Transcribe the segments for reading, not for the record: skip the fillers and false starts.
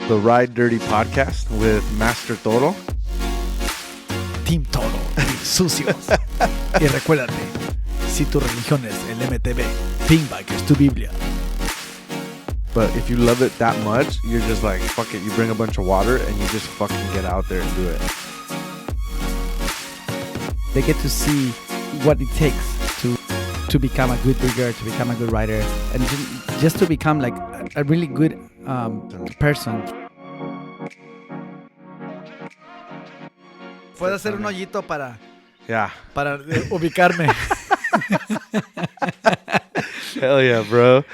the Ride Dirty podcast with Master Toro. Team Toro y Sucios. Y recuérdate, si tu religión es el MTB, think back es tu Biblia. But if you love it that much, you're just like, fuck it. You bring a bunch of water and you just fucking get out there and do it. They get to see what it takes to become a good digger, to become a good rider, and just to become like a really good person. Puedo hacer un hoyito para ubicarme. Hell yeah, bro.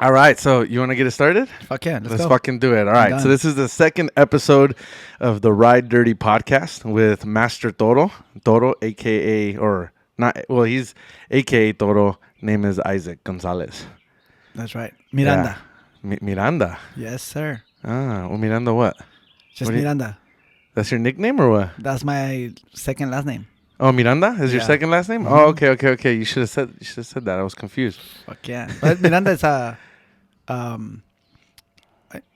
All right, so you want to get it started? Fuck yeah, let's fucking do it. All right, so this is the second episode of the Ride Dirty podcast with Master Toro, aka or not. Well, he's aka Toro. Name is Isaac Gonzalez. That's right, Miranda. Yeah. Miranda. Yes, sir. Well, Miranda what? Just Miranda. That's your nickname or what? That's my second last name. Oh, Miranda is your second last name? Mm-hmm. Oh, okay. You should have said that. I was confused. Fuck yeah. But Miranda is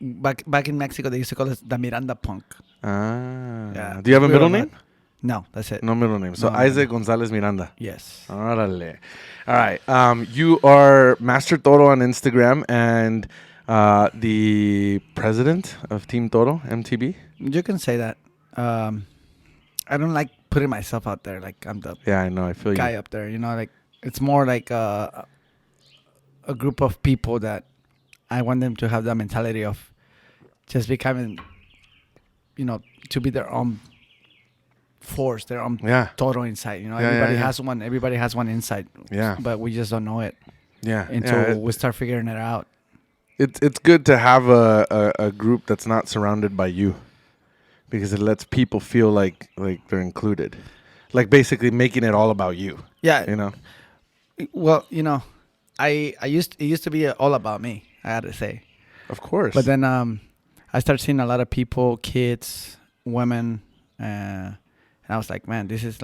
back in Mexico they used to call it the Miranda Punk. Yeah. Do you have a middle name? No, that's it. No middle name. So Isaac Gonzalez Miranda. Yes. Órale. All right. You are Master Toro on Instagram and the president of Team Toro MTB. You can say that. I don't like putting myself out there like I'm the I know. I feel guy up there. You know, like it's more like a group of people that I want them to have the mentality of just becoming, to be their own force, their own Toro inside. You know, everybody has one. Everybody has one inside. Yeah. But we just don't know it. Yeah. Until we start figuring it out. It's good to have a group that's not surrounded by you, because it lets people feel like they're included, like basically making it all about you. Yeah. You know. Well, it used to be all about me, I had to say. Of course. But then I started seeing a lot of people, kids, women, and I was like, man, this is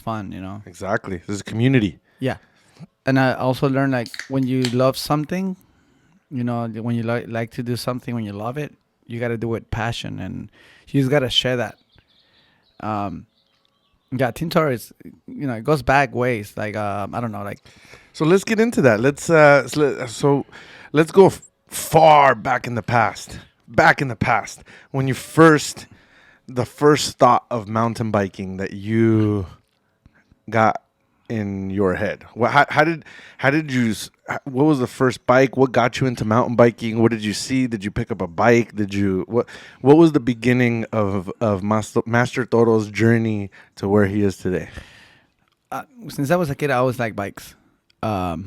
fun, Exactly. This is a community. Yeah. And I also learned like when you love something, when you like to do something, when you love it, you got to do it with passion, and you just got to share that. Team Toro is, it goes back ways. Like, I don't know, like. So let's get into that. Let's go far back in the past. When you the first thought of mountain biking that you got in your head. How did you? What was the first bike? What got you into mountain biking? What did you see? Did you pick up a bike? What was the beginning of Master Toro's journey to where he is today? Since I was a kid, I always liked bikes. My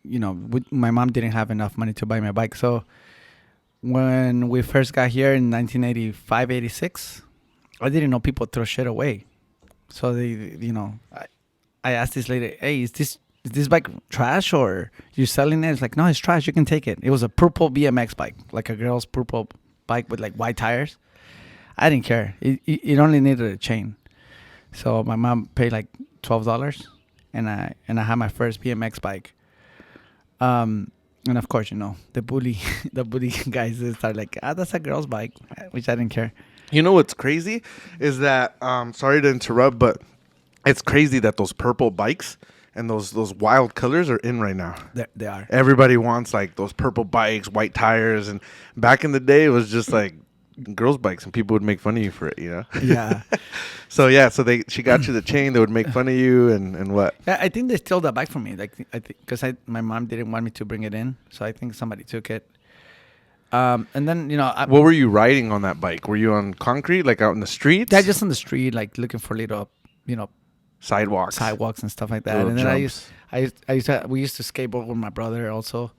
mom didn't have enough money to buy me a bike, so when we first got here in 1985, 86, I didn't know people throw shit away. So I asked this lady, hey, is this bike trash or you selling it? It's like, no, it's trash. You can take it. It was a purple BMX bike, like a girl's purple bike with like white tires. I didn't care. It only needed a chain. So my mom paid like $12 and I had my first BMX bike. And of course, the bully guys start like, that's a girl's bike, which I didn't care. You know what's crazy is that, sorry to interrupt, but it's crazy that those purple bikes and those wild colors are in right now. They are. Everybody wants like those purple bikes, white tires, and back in the day it was just like girls' bikes, and people would make fun of you for it, Yeah. So she got you the chain. They would make fun of you and what? Yeah, I think they stole that bike from me. Like because my mom didn't want me to bring it in, so I think somebody took it. And then what were you riding on that bike? Were you on concrete, like out in the streets? Yeah, just on the street, like looking for little, sidewalks and stuff like that. Little and then jumps. we used to skateboard with my brother also.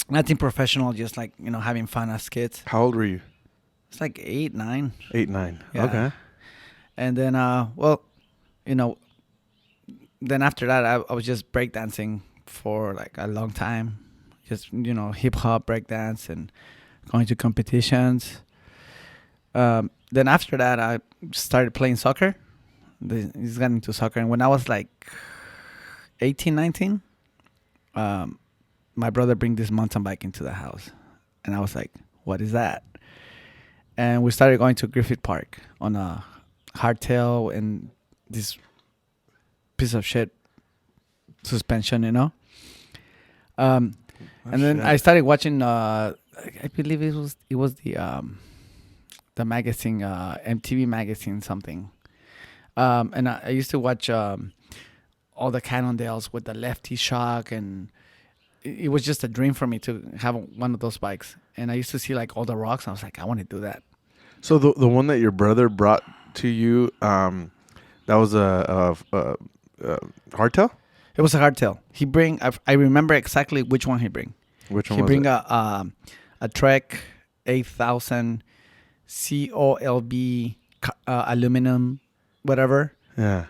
Nothing professional, just like having fun as kids. How old were you? It's like 8, 9. 8, 9. Yeah. Okay. And then then after that I was just breakdancing for like a long time, just hip hop breakdance and going to competitions. Then after that I started playing soccer. He's got into soccer, and when I was like 18, 19, my brother bring this mountain bike into the house, and I was like, "What is that?" And we started going to Griffith Park on a hardtail and this piece of shit suspension, you know. And then I started watching. I believe it was the magazine, MTV magazine something. And I used to watch all the Cannondales with the lefty shock, and it was just a dream for me to have one of those bikes. And I used to see like all the rocks, and I was like, I want to do that. So the one that your brother brought to you, that was a hardtail? It was a hardtail. I remember exactly which one he bring. Which one He was bring it? a Trek 8000 COLB aluminum, whatever. Yeah.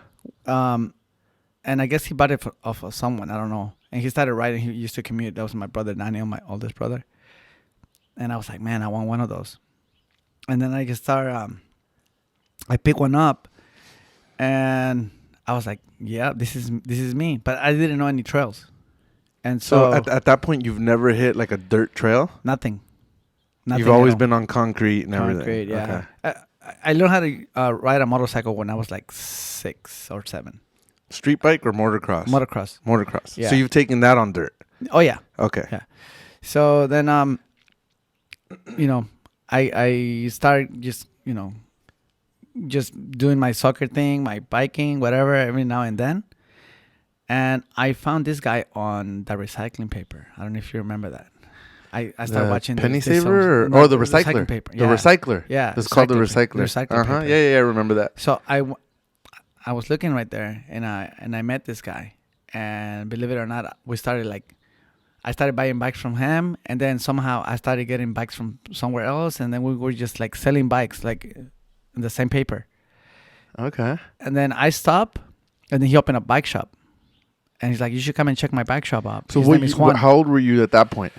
And I guess he bought it off of someone. I don't know. And he started riding. He used to commute. That was my brother Daniel, my oldest brother. And I was like, man, I want one of those. And then I just started. I picked one up, and I was like, yeah, this is me. But I didn't know any trails, and So so at that point, you've never hit like a dirt trail? nothing. You've always been on concrete and everything. Concrete, yeah. Okay. I learned how to ride a motorcycle when I was like 6 or 7. Street bike or motocross? Motocross. Motocross. Yeah. So you've taken that on dirt. Oh yeah. Okay. Yeah. So then I started just doing my soccer thing, my biking, whatever, every now and then. And I found this guy on the recycling paper. I don't know if you remember that. I started watching Penny this Saver songs. or the recycler. Paper. The recycler. Yeah. It's called the recycling recycler. Recycling paper. Yeah. I remember that. So I was looking right there, and I met this guy, and believe it or not, I started buying bikes from him, and then somehow I started getting bikes from somewhere else, and then we were just like selling bikes like in the same paper. Okay. And then I stopped, and then he opened a bike shop, and he's like, "You should come and check my bike shop out." So His name is Juan. how old were you at that point?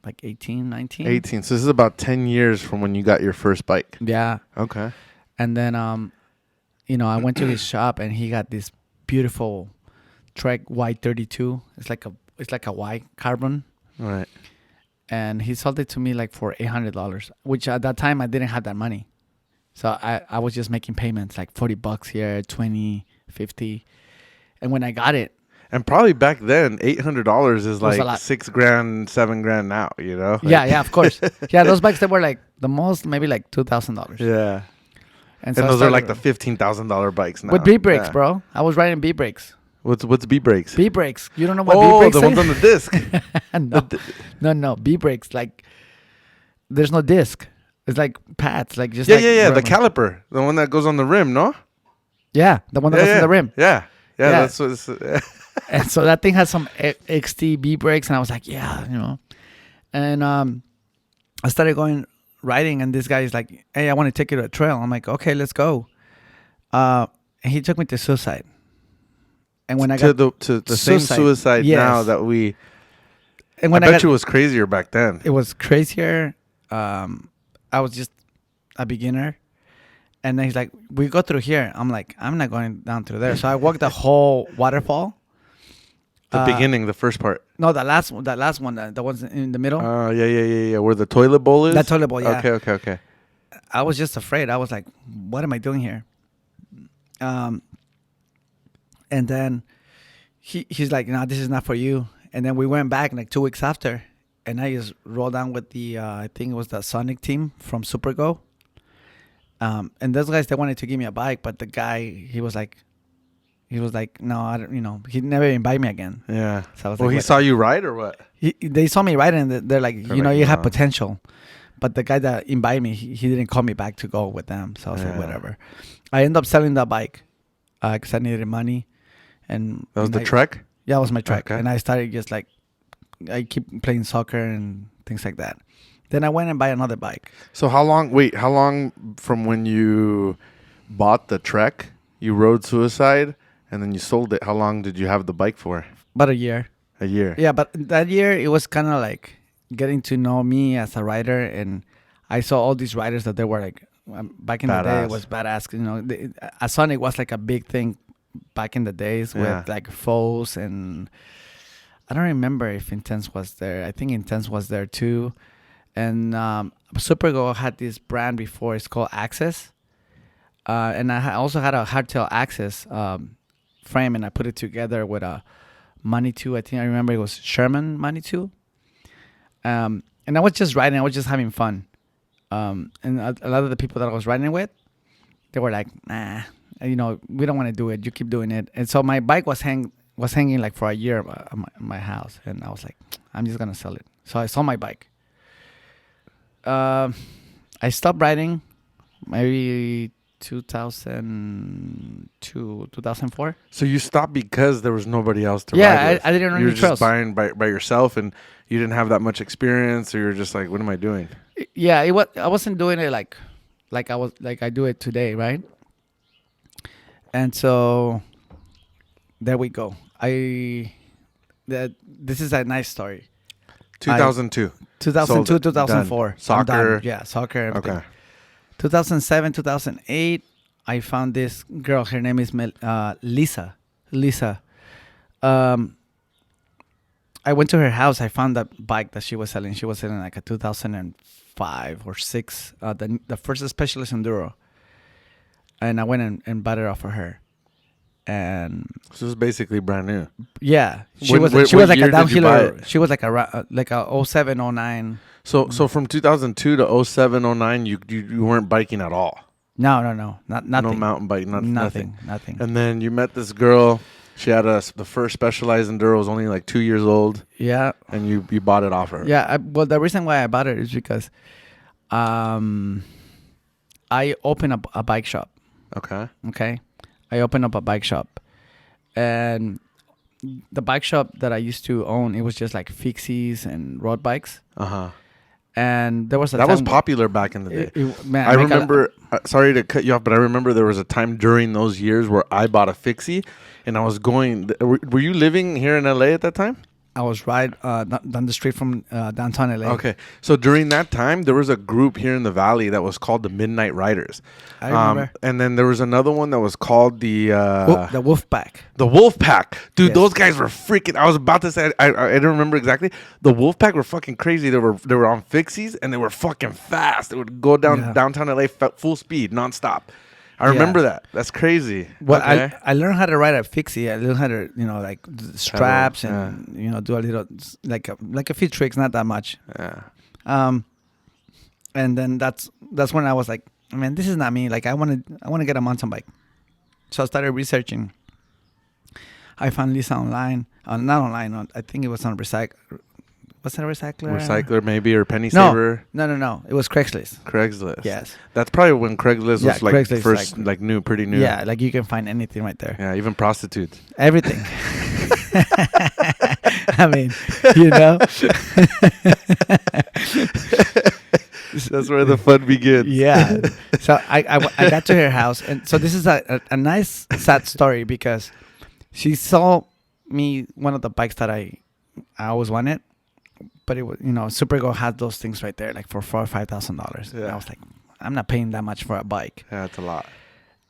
Like 18, 19. 18. So this is about 10 years from when you got your first bike. Yeah. Okay. And then I went to his shop, and he got this beautiful Trek Y32. It's like a Y carbon. All right. And he sold it to me like for $800, which at that time I didn't have that money. So I was just making payments like $40 here, 20, 50. And when I got it, And probably back then, $800 is was a like lot. $6,000, $7,000 now, you know? yeah, of course. Yeah, those bikes, they were like the most, maybe like $2,000. Yeah. And And I those are like started- the $15,000 bikes now. With B brakes, Yeah. bro. I was riding B brakes. What's B brakes? B brakes. You don't know what B Oh, brakes the ones on the disc. No. B brakes. Like, there's no disc. It's like pads. Like just Yeah, like The rubber. caliper, the one that goes on the rim, no? Yeah, the one that goes in the rim. Yeah. Yeah. That's what it's, And so that thing had some XT B brakes, and I was like, yeah, And I started going riding, and this guy is like, hey, I want to take you to a trail. I'm like, okay, let's go. And he took me to Suicide. And when I got to the same suicide yes. now that we. and I when bet you it was crazier back then. it was crazier. I was just a beginner. And then he's like, we go through here. I'm like, I'm not going down through there. So I walked the whole waterfall. The beginning, the first part. No, the last one, the ones in the middle. Yeah. Where the toilet bowl is? That toilet bowl, yeah. Okay. I was just afraid. I was like, what am I doing here? And then he's like, no, this is not for you. And then we went back like 2 weeks after, and I just rolled down with the, I think it was the Sonic team from Supergo. And those guys, they wanted to give me a bike, but the guy, he was like, no, I don't, he never invited me again. Yeah. So I was Well, like, he what? saw you ride or what? They saw me riding, and they're like, you like, have no. potential. But the guy that invited me, he didn't call me back to go with them. So I was like, Yeah. whatever. I ended up selling that bike because I needed money. And That was the Trek? Yeah, it was my Trek. Okay. And I started just like, I keep playing soccer and things like that. Then I went and buy another bike. So how long from when you bought the Trek, you rode Suicide, and then you sold it? How long did you have the bike for? About a year. A year. Yeah, but that year it was kind of like getting to know me as a rider, and I saw all these riders that they were like back in the day. It Badass. was badass. A Sonic was like a big thing back in the days Yeah. with like foes and I don't remember if Intense was there. I think Intense was there too. And Supergo had this brand before. It's called Access. And I also had a hardtail Access frame, and I put it together with a Money 2. I think I remember it was Sherman Money 2. And I was just riding. I was just having fun. And a lot of the people that I was riding with, they were like, nah, we don't want to do it. You keep doing it. And so my bike was hanging like for a year at my house. And I was like, I'm just going to sell it. So I sold my bike. I stopped riding maybe 2002, 2004. So you stopped because there was nobody else to ride with. I didn't know any You were trails. just buying by yourself, and you didn't have that much experience, or you're just like, what am I doing? Yeah, I wasn't doing it like I do it today, right? And so there we go. This is a nice story. 2002. 2002, 2004. Done. Soccer. Yeah, soccer. Everything. Okay. 2007, 2008, I found this girl. Her name is Lisa. Lisa. I went to her house. I found that bike that she was selling. She was selling like a 2005 or 6, the first Specialist Enduro. And I went and bought it off of her. And So it was basically brand new. yeah, she When- was what like year a did you buy downhiller. it? She was like a 07, 09. So from 2002 to 07, 09, you weren't biking at all. No, nothing. No mountain bike, nothing. Nothing. And then you met this girl. She had the first Specialized Enduro, was only like 2 years old, Yeah. and you bought it off her. Yeah, well, the reason why I bought it is because I opened up a bike shop. Okay. Okay, I opened up a bike shop, and the bike shop that I used to own, it was just like fixies and road bikes. Uh-huh. And there was That was popular back in the day. Man, I remember, sorry to cut you off, but I remember there was a time during those years where I bought a fixie, and I was going. Were you living here in LA at that time? I was right down the street from downtown LA. Okay. So during that time, there was a group here in the Valley that was called the Midnight Riders. I remember. And then there was another one that was called the Wolf Pack. The Wolf Pack. Dude, Yes. those guys were freaking. I was about to say, I don't remember exactly. The Wolf Pack were fucking crazy. They were on fixies, and they were fucking fast. They would go downtown LA full speed, nonstop. I remember that. That's crazy. Well, Okay. I learned how to ride a fixie. I learned how to, like straps and do a little like a few tricks, not that much. Yeah. And then that's when I was like, man, this is not me. Like I want to get a mountain bike. So I started researching. I found Lisa online, not online. I think it was on Was it a recycler? Recycler maybe, or penny No. saver. No. It was Craigslist. Craigslist. Yes. That's probably when Craigslist was like Craigslist, first, like new, pretty new. Yeah, like you can find anything right there. Yeah, even prostitutes. Everything. I mean, you know. That's where the fun begins. Yeah. So I got to her house, and so this is a nice sad story because she saw me one of the bikes that I always wanted, but it was Supergo had those things right there like for $4,000 or $5,000. Yeah. I was like, I'm not paying that much for a bike. Yeah, that's a lot.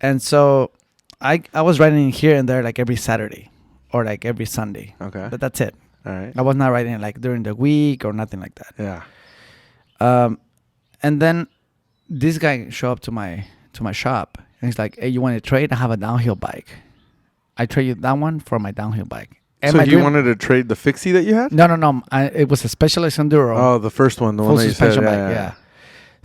And so I was riding here and there like every Saturday or like every Sunday. Okay. But that's it. All right. I was not riding like during the week or nothing like that. Yeah. And then this guy showed up to my shop and he's like, "Hey, you want to trade? I have a downhill bike. I trade you that one for my downhill bike." And So my you dream- wanted to trade the fixie that you had? No. It was a Specialist Enduro. Oh, the first one, the one full that you said. suspension Yeah, bike. Yeah.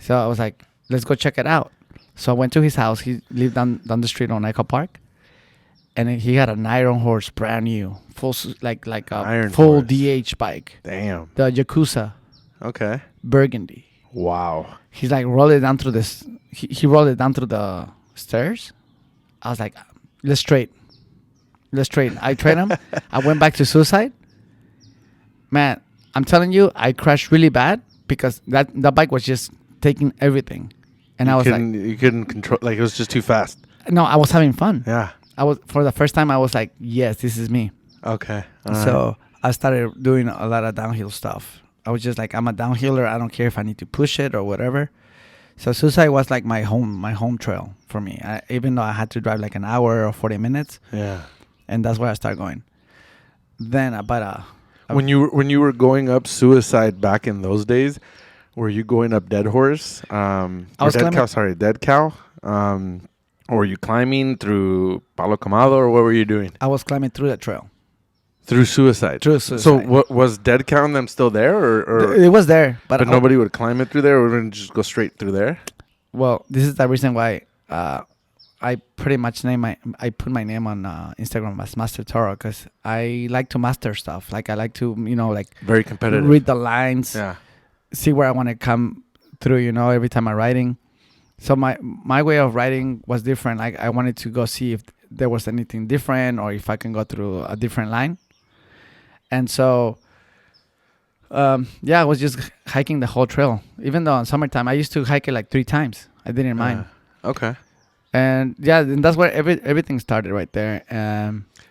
So I was like, let's go check it out. So I went to his house. He lived down the street on Echo Park. And he had an Iron Horse, brand new, like a Iron full Horse. DH bike. Damn. The Yakuza Okay. Burgundy. Wow. He's like rolled it down through this. He rolled it down through the stairs. I was like, let's trade. I trade him. I went back to Suicide. Man, I'm telling you, I crashed really bad because the bike was just taking everything, and I was like, you couldn't control. Like it was just too fast. no, I was having fun. Yeah. For the first time, I was like, yes, this is me. Okay. All right. So I started doing a lot of downhill stuff. I was just like, I'm a downhiller. I don't care if I need to push it or whatever. So Suicide was like my home trail for me. Even though I had to drive like an hour or 40 minutes. Yeah. And that's where I started going. Then I bought When you were going up Suicide back in those days, were you going up Dead Horse? Or was Dead climbing. Cow. Sorry, Dead Cow. Or were you climbing through Palo Camado, or what were you doing I was climbing through that trail. through Suicide? Through So Suicide. what was Dead Cow and them still there, or It was there, but nobody would climb it through there, or would just go straight through there? Well, this is the reason why I pretty much I put my name on Instagram as Master Toro, because I like to master stuff. Like I like to like Very competitive. read the lines, Yeah. see where I want to come through. Every time I'm riding. So my way of riding was different. Like I wanted to go see if there was anything different, or if I can go through a different line. And so, I was just hiking the whole trail. Even though in summertime, I used to hike it like 3 times. I didn't mind. Okay. And and that's where everything started right there.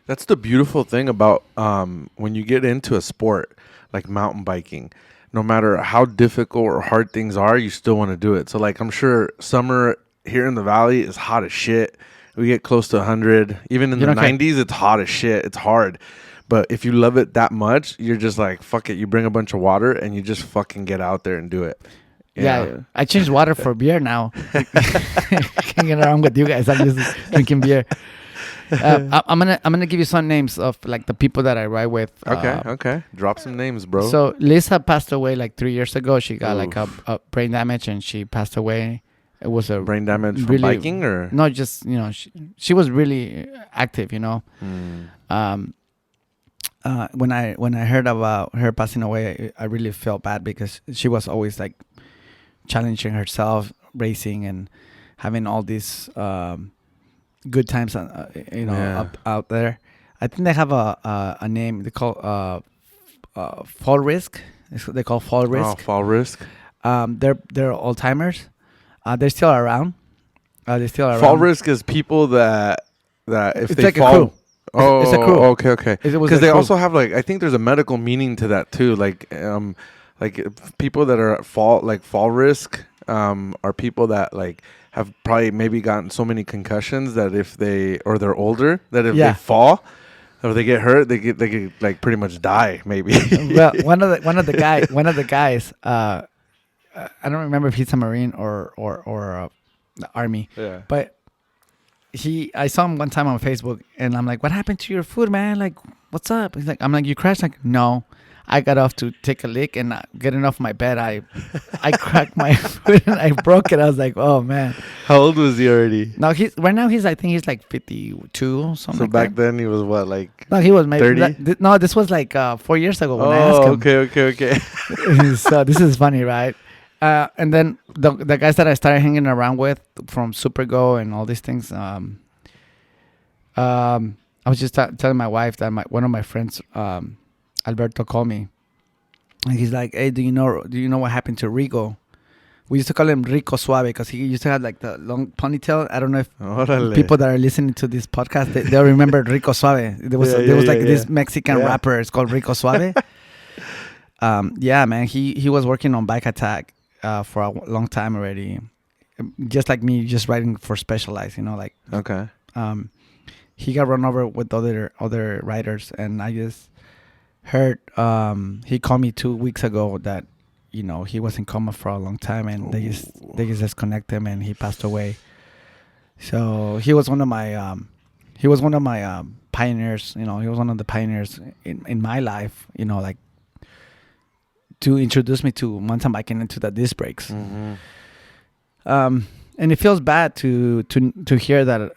That's the beautiful thing about when you get into a sport like mountain biking. No matter how difficult or hard things are, you still want to do it. So, like, I'm sure summer here in the valley is hot as shit. We get close to 100. Even in the 90s, it's hot as shit. It's hard. But if you love it that much, you're just like, fuck it. You bring a bunch of water and you just fucking get out there and do it. Yeah, I changed water for beer now. Can't get around with you guys. I'm just drinking beer. I'm gonna give you some names of like the people that I ride with. Okay. Drop some names, bro. So Lisa passed away like 3 years ago. She got like a brain damage and she passed away. It was a brain damage from biking, or no? Just she was really active. When I heard about her passing away, I really felt bad because she was always like challenging herself, racing and having all these good times, up out there. I think they have a name. They call fall risk. They call fall risk. Oh, fall risk. They're old timers. They're still around. Fall risk is people that if it's they like fall. A crew. It's a crew. Okay. Because they also have like, I think there's a medical meaning to that too. Like people that are at fault, like fall risk, are people that like have probably maybe gotten so many concussions that if they're older, that if they fall or they get hurt, they get like pretty much die maybe. Well, one of the guys, I don't remember if he's a Marine or the Army. Yeah. But I saw him one time on Facebook, and I'm like, "What happened to your foot, man? Like, what's up?" He's like, "I'm like, you crashed?" Like, no, I got off to take a lick, and getting off my bed, I cracked my foot and I broke it. I was like, "Oh man." How old was he already? No, I think he's like 52 or something. So like back that. then he was what, like? No, he was maybe 30? No, this was like 4 years ago when I asked him. Okay. So this is funny, right? And then the guys that I started hanging around with from Supergo and all these things, I was just telling my wife that one of my friends, Alberto, called me, and he's like, "Hey, do you know what happened to Rico?" We used to call him Rico Suave because he used to have like the long ponytail. I don't know if people that are listening to this podcast they'll remember Rico Suave. There was this Mexican rapper. It's called Rico Suave. Yeah, man. He was working on Bike Attack for a long time already, just like me, just riding for Specialized. Like okay. He got run over with other riders, and I just heard he called me 2 weeks ago that he was in coma for a long time, and they just disconnected him, and he passed away. So he was one of my pioneers. He was one of the pioneers in my life. Like to introduce me to mountain biking and to the disc brakes. Mm-hmm. And it feels bad to hear that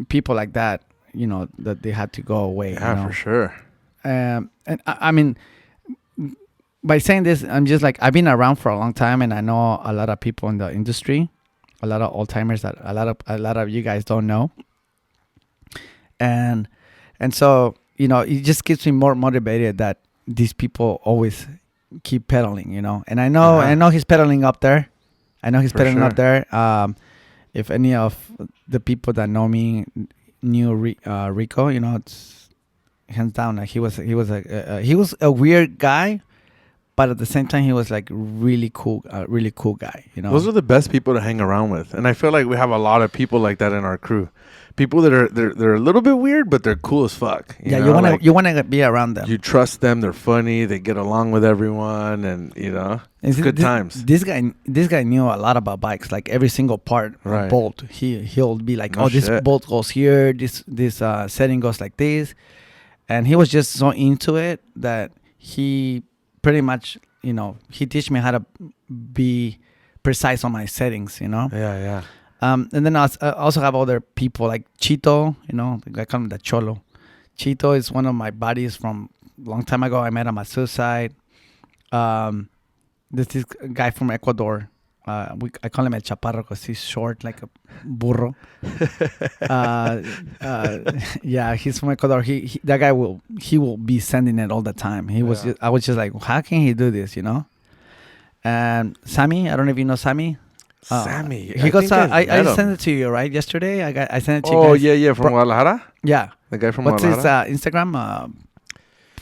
people like that, that they had to go away. Yeah, for sure. And I mean, by saying this, I'm just like, I've been around for a long time, and I know a lot of people in the industry, a lot of old timers that a lot of you guys don't know. And so, it just gets me more motivated that these people always keep pedaling, and I know he's pedaling up there. Up there. If any of the people that know me knew Rico, it's hands down. Like he was a weird guy, but at the same time, he was like really cool guy. You know, Those are the best people to hang around with, and I feel like we have a lot of people like that in our crew. People that are they're a little bit weird, but they're cool as fuck. yeah, know? you wanna be around them. You trust them. They're funny. They get along with everyone, and it's good times. This guy knew a lot about bikes, like every single part. Right. Bolt. He'll be like, No this shit. bolt goes here. This setting goes like this, and he was just so into it that he pretty much, he teach me how to be precise on my settings. Yeah. And then I also have other people like Chito. I call him the Cholo. Chito is one of my buddies from a long time ago. I met him at Suicide. There's this guy from Ecuador. I call him El Chaparro because he's short like a burro. Yeah, he's from Ecuador. That guy will be sending it all the time. I was just like, how can he do this? And Sammy, I don't know if you know Sammy. Sammy, He goes. I sent it to you right yesterday. I sent it to you. Oh guys. yeah, from Guadalajara. Yeah. The guy from What's Guadalajara. his Instagram? I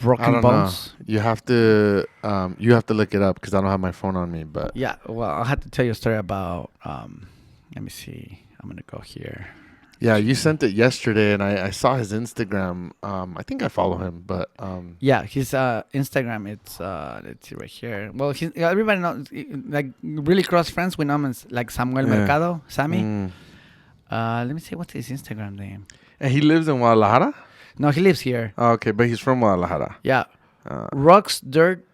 Broken don't Bones. know. You have to look it up because I don't have my phone on me. But Yeah. Well, I'll have to tell you a story about. Let me see. I'm gonna go here. yeah, you sent it yesterday, and I saw his Instagram. I think I follow him, but Yeah, his Instagram. It's let's see right here. Well, everybody knows, like really close friends. We know him as like Samuel Mercado, Sammy. Let me see what's his Instagram name. And he lives in Guadalajara. No, he lives here. Oh, okay, but he's from Guadalajara. Yeah, Rocks, Dirt,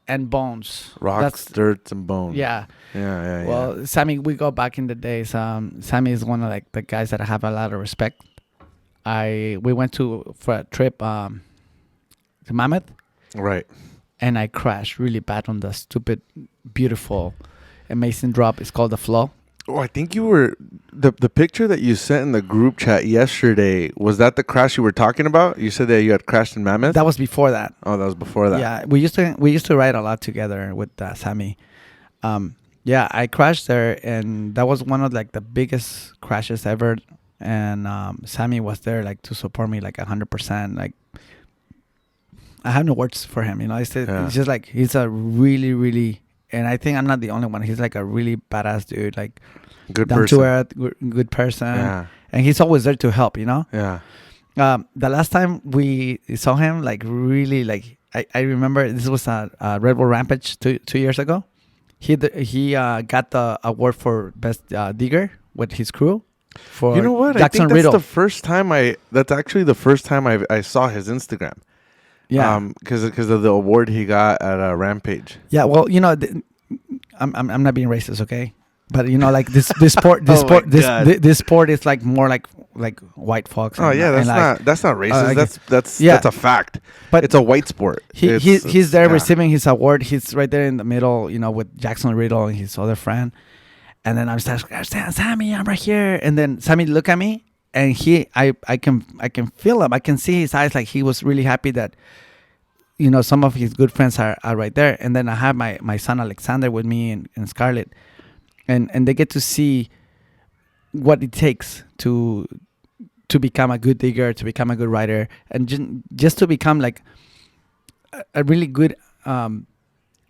and Bones. Rocks, Dirt, and Bones. Yeah. Yeah. Well, Sammy, we go back in the days. Sammy is one of like the guys that I have a lot of respect. We went for a trip to Mammoth, Right. and I crashed really bad on the stupid, beautiful, amazing drop. It's called the Flow. Oh, I think you were the picture that you sent in the group chat yesterday. Was that the crash you were talking about? You said that you had crashed in Mammoth. That was before that. Oh, that was before that. Yeah, we used to ride a lot together with Sammy. Yeah, I crashed there, and that was one of like the biggest crashes ever. And Sammy was there like to support me like 100%. Like I have no words for him. It's just like he's a really, really, and I think I'm not the only one. He's like a really badass dude. Like Good down person. to earth, good person. Yeah. And he's always there to help. Yeah. The last time we saw him, like really, like I remember this was a Red Bull Rampage 2 years ago. He got the award for best digger with his crew. For You know what? Jackson I think Riddle. that's that's actually the first time I saw his Instagram. Yeah. Because of the award he got at Rampage. Yeah. Well, I'm not being racist, okay? But like this sport, this sport is like more like white folks. Oh yeah, that's not racist. That's a fact. But it's a white sport. He's there receiving his award. He's right there in the middle, with Jackson Riddle and his other friend. And then I'm just like, Sammy, I'm right here. And then Sammy look at me, and I can feel him. I can see his eyes, like he was really happy that some of his good friends are right there. And then I have my son Alexander with me and Scarlett. And they get to see what it takes to become a good digger, to become a good rider, and just to become like a really good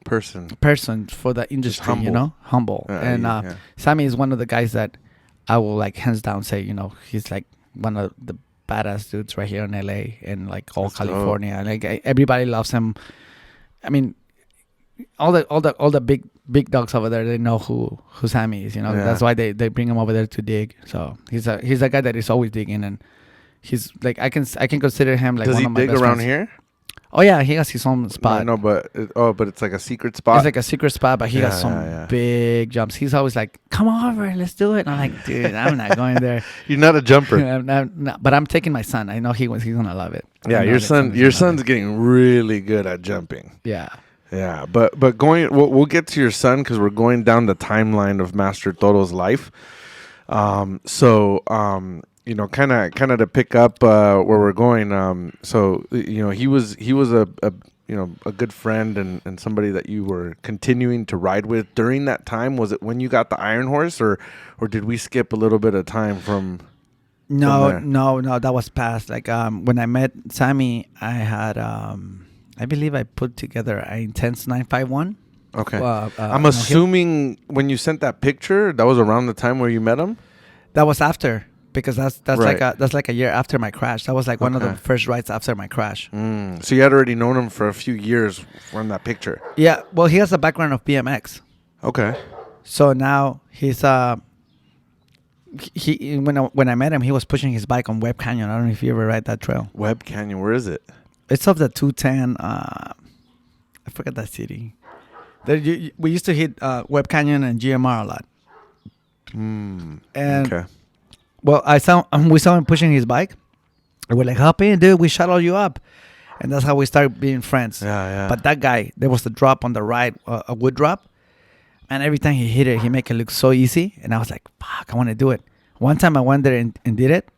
person for the industry. Humble. Sammy is one of the guys that I will like hands down say, he's like one of the badass dudes right here in LA and like all That's California. Dope. Like everybody loves him. I mean, all the big dogs over there, they know who Sammy is. That's why they bring him over there to dig. So he's a guy that is always digging, and he's like I can consider him like Does one he of my dig best around friends. here? Oh yeah, he has his own spot. No, but it's like a secret spot. It's like a secret spot, but he got some big jumps. He's always like, "Come over, let's do it." And I'm like, "Dude, I'm not going there." You're not a jumper. But I'm taking my son. I know he's gonna love it. Yeah, your son's getting really good at jumping. Yeah. Yeah, but we'll get to your son because we're going down the timeline of Master Toro's life. Kind of to pick up where we're going. He was a good friend and somebody that you were continuing to ride with during that time. Was it when you got the Iron Horse, or did we skip a little bit of time from? No, that was past. Like when I met Sammy, I had I believe I put together an Intense 951. Okay. on I'm a hill. assuming when you sent that picture, that was around the time where you met him. That was after, because that's Right. like a year after my crash. That was like one of the Okay. first rides after my crash. So you had already known him for a few years from that picture. Yeah, well, he has a background of BMX, Okay. so now he's he when I met him, he was pushing his bike on Webb Canyon. I don't know if you ever ride that trail. Webb Canyon, where is it? It's off the 210. I forgot that city. We used to hit Webb Canyon and GMR a lot. And Okay. well, we saw him pushing his bike. And we're like, hop in, dude. We shuttle you up, and that's how we started being friends. Yeah. But that guy, there was a drop on the right, a wood drop, and every time he hit it, he make it look so easy. And I was like, fuck, I want to do it. One time I went there and did it.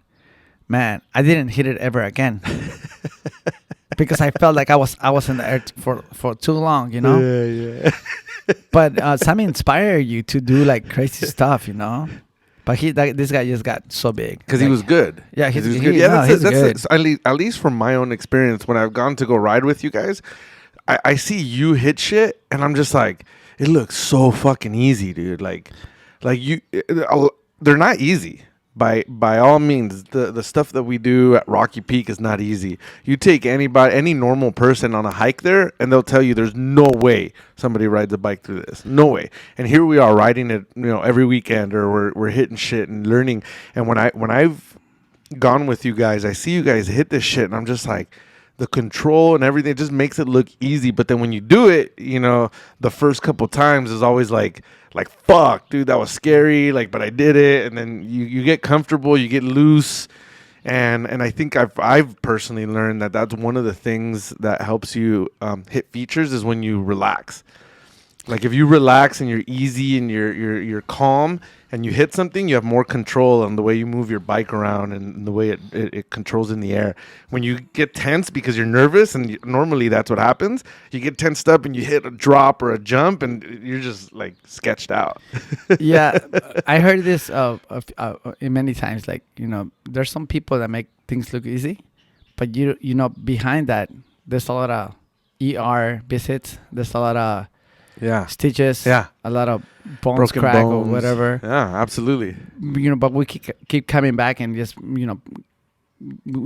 Man, I didn't hit it ever again. Because I felt like I was in the air for too long, you know. Yeah. But Sammy inspired you to do like crazy stuff, you know. But this guy just got so big Because he was good. Yeah, he he's was good. he- Yeah, no, he's good. at least from my own experience, when I've gone to go ride with you guys, I see you hit shit, and I'm just like, it looks so fucking easy, dude. Like you, they're not easy. By all means, the stuff that we do at Rocky Peak is not easy. You take any normal person on a hike there, and they'll tell you there's no way somebody rides a bike through this. No way. And here we are riding it, every weekend, or we're hitting shit and learning. And when I've gone with you guys, I see you guys hit this shit, and I'm just like, the control and everything just makes it look easy. But then when you do it, the first couple times is always like fuck, dude, that was scary. But I did it, and then you get comfortable, you get loose, and I think I've personally learned that that's one of the things that helps you hit features is when you relax. Like if you relax and you're easy and you're calm and you hit something, you have more control on the way you move your bike around and the way it controls in the air. When you get tense because you're nervous, and normally that's what happens, you get tensed up and you hit a drop or a jump and you're just like sketched out. Yeah, I heard this many times. Like, there's some people that make things look easy, but behind that, there's a lot of ER visits. There's a lot of stitches. Yeah. A lot of bones Broken crack bones. or whatever. Yeah, absolutely. But we keep coming back and just we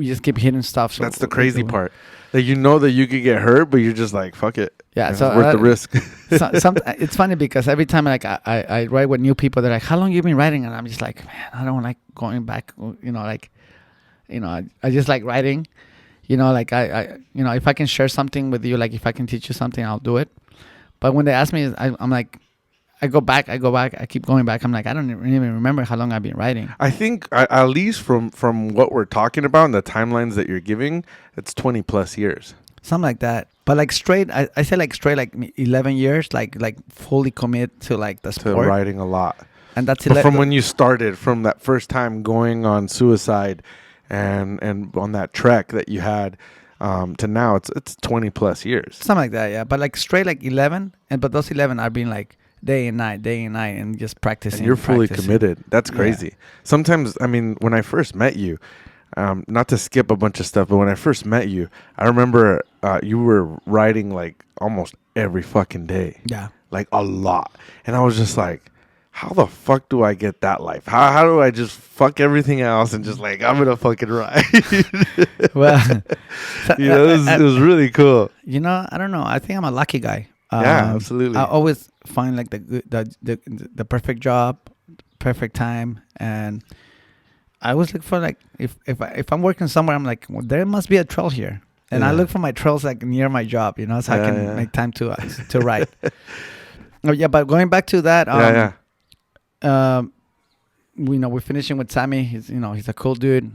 just keep hitting stuff. So That's the crazy part. That that you could get hurt, but you're just like, fuck it. Yeah, It's so worth the risk. It's funny because every time I ride with new people, they're like, "How long you been riding?" And I'm just like, "Man, I don't like going back." I just like riding. If I can share something with you, like if I can teach you something, I'll do it. But when they ask me, I'm like, I go back, I keep going back. I'm like, I don't even remember how long I've been riding. I think at least from what we're talking about and the timelines that you're giving, it's 20 plus years. Something like that. But like straight, I say like straight, like 11 years, like fully commit to like the sport. To riding a lot. And that's But from when you started, from that first time going on Suicide and on that trek that you had to now, it's 20 plus years. Something like that, yeah. But like straight like 11, but those 11 are being like day and night, and just practicing. And you're fully committed. That's crazy. Yeah. Sometimes, when I first met you, not to skip a bunch of stuff, but when I first met you, I remember you were riding like almost every fucking day. Yeah. Like a lot. And I was just like, how the fuck do I get that life? How do I just fuck everything else and just like, I'm going to fucking ride? Well, it was really cool. I don't know. I think I'm a lucky guy. Yeah, absolutely. I always find like the perfect job, perfect time, and I always look for like if I'm working somewhere, I'm like, well, there must be a trail here, and I look for my trails like near my job, so I can make time to ride. Oh yeah, but going back to that, we're finishing with Sammy. He's he's a cool dude.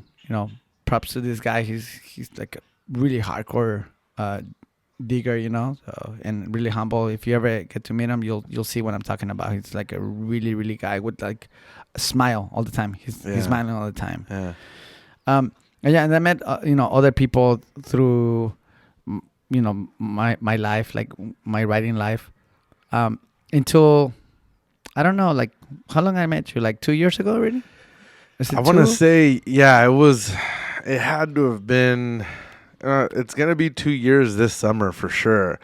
Props to this guy. He's like a really hardcore digger, so, and really humble. If you ever get to meet him, you'll see what I'm talking about. He's like a really, really guy with like a smile all the time. He's smiling all the time. Yeah. And I met other people through my life, like my writing life, until I don't know, like how long I met you, like 2 years ago already. I want to say, it had to have been It's gonna be 2 years this summer for sure.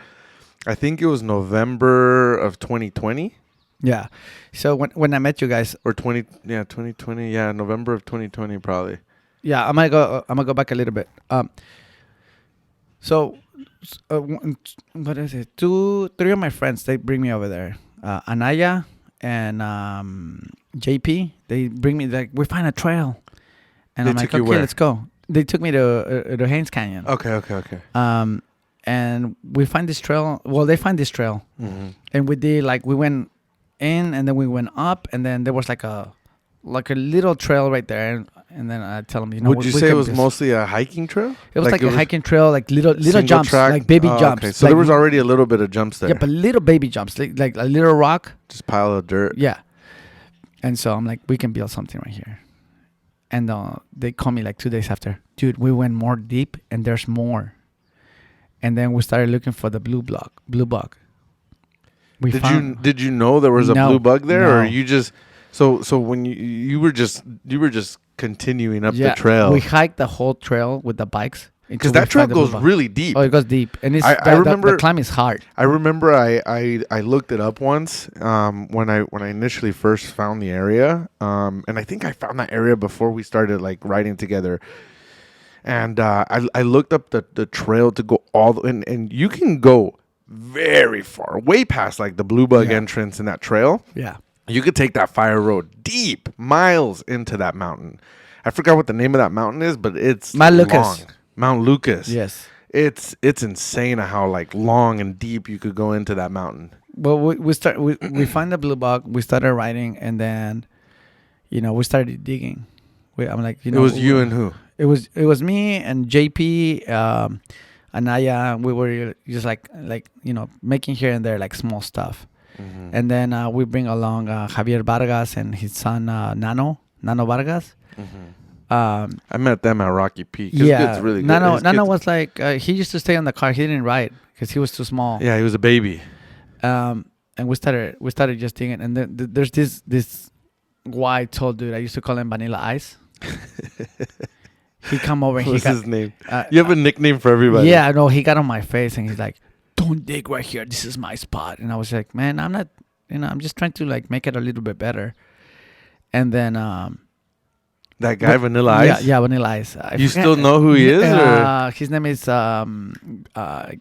I think it was November of 2020 Yeah. So when I met you guys, or 2020. Yeah, November of 2020 probably. yeah, I'm gonna go back a little bit. So what is it? Three of my friends, they bring me over there. Anaya and JP, they bring me, like, we find a trail, and They I'm like, took you okay, where? let's go. They took me to Haynes Canyon. Okay. And we find this trail. Well, they find this trail, Mm-hmm. and we did, like, we went in, and then we went up, and then there was like a little trail right there, and then I tell them, Would you say it can was just- mostly a hiking trail? It was like a hiking trail, like little single jumps, track? like baby Oh, jumps. Okay, so like, there was already a little bit of jumps there. yeah, but little baby jumps, like a little rock. Just pile of dirt. Yeah. And so I'm like, we can build something right here. And they call me like 2 days after, dude, we went more deep and there's more. And then we started looking for the blue bug. Did you know there was a No, blue bug there, or no. you just so when you were just continuing up the trail? We hiked the whole trail with the bikes. Because that trail goes really deep. Oh, it goes deep, and it's I remember the climb is hard. I remember I looked it up once when I initially first found the area, and I think I found that area before we started like riding together. And I looked up the trail to go all the and you can go very far, way past like the Blue Bug entrance in that trail. Yeah. You could take that fire road deep, miles into that mountain. I forgot what the name of that mountain is, but it's Mount Lucas. long. Mount Lucas. Yes. It's insane how like long and deep you could go into that mountain. Well, we find the blue bug. We started riding, and then, we started digging. I'm like, It was you and who? It was me and JP, Anaya. We were just like making here and there like small stuff, and then we bring along Javier Vargas and his son Nano Vargas. I met them at Rocky Peak. Yeah, it's really good. Nano was like he used to stay on the car. He didn't ride because he was too small. Yeah, he was a baby. And we started just digging, and then there's this white tall dude. I used to call him Vanilla Ice. He come over. What's he got, his name? You have a nickname for everybody. Yeah, no, he got on my face and he's like, "Don't dig right here. This is my spot." And I was like, "Man, I'm not. I'm just trying to like make it a little bit better." And then that guy Vanilla Ice. Yeah, Vanilla Ice. You still know who he is? Or? His name is my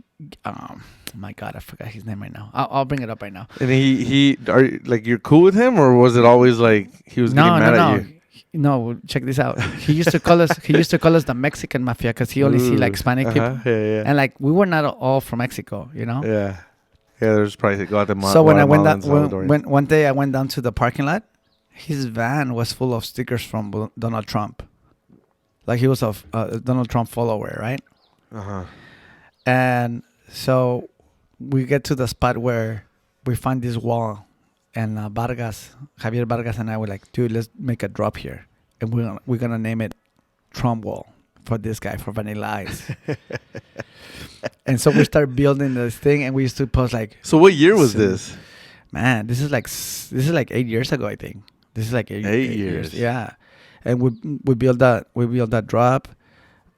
God, I forgot his name right now. I'll bring it up right now. And he are like you're cool with him, or was it always like he was getting mad at you? No, check this out. He used to call us the Mexican mafia because he only see like Hispanic people. Yeah. And like we were not all from Mexico, Yeah. There's probably Guatemala. So when I went down, when one day I went down to the parking lot, his van was full of stickers from Donald Trump. Like he was a Donald Trump follower, right? And so we get to the spot where we find this wall. And Javier Vargas and I were like, dude, let's make a drop here. And we're gonna name it Trump Wall for this guy, for Vanilla Ice. And so we started building this thing, and we used to post like. So what year was this? Man, this is like 8 years ago, I think. This is like 8 years. Yeah, and we built that drop,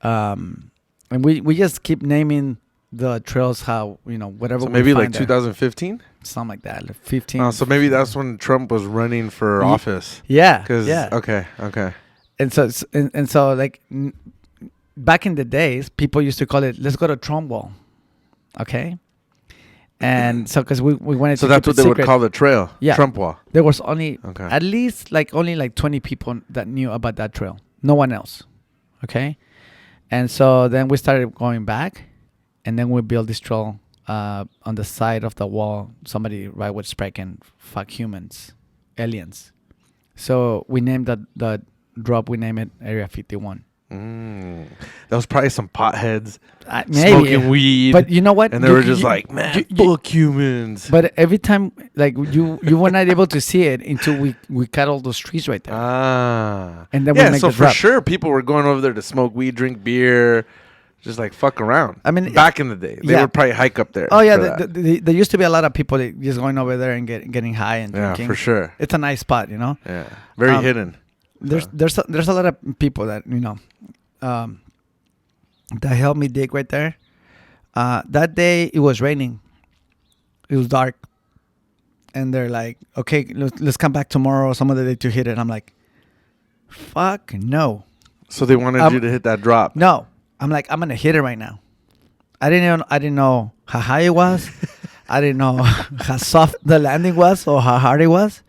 and we just keep naming the trails how whatever. So maybe we like find there. 2015. Something like that, like 15. So maybe that's when Trump was running for office. Yeah. Yeah. Okay. And so like back in the days, people used to call it, let's go to Trump Wall. Okay. And so because we wanted so to that's what they would call the trail. Yeah. Trump Wall. There was at least only 20 people that knew about that trail. No one else. Okay. And so then we started going back, and then we built this trail on the side of the wall. Somebody would sprechen, fuck humans, aliens. So we named the drop. We named it Area 51. That was probably some potheads maybe, smoking weed. But you know what? And they were just like, man, fuck humans. But every time, like you were not able to see it until we cut all those trees right there. And then we make so the for drop. sure, people were going over there to smoke weed, drink beer. Just like fuck around. I mean, back in the day, they would probably hike up there. Oh yeah, there used to be a lot of people just going over there and getting high and drinking. Yeah, for sure. It's a nice spot, Yeah, very hidden. There's a lot of people that that helped me dig right there. That day it was raining. It was dark, and they're like, "Okay, let's come back tomorrow, some other day to hit it." I'm like, "Fuck no, So they wanted you to hit that drop. no." I'm like, "I'm gonna hit it right now." I didn't know how high it was. I didn't know how soft the landing was or how hard it was.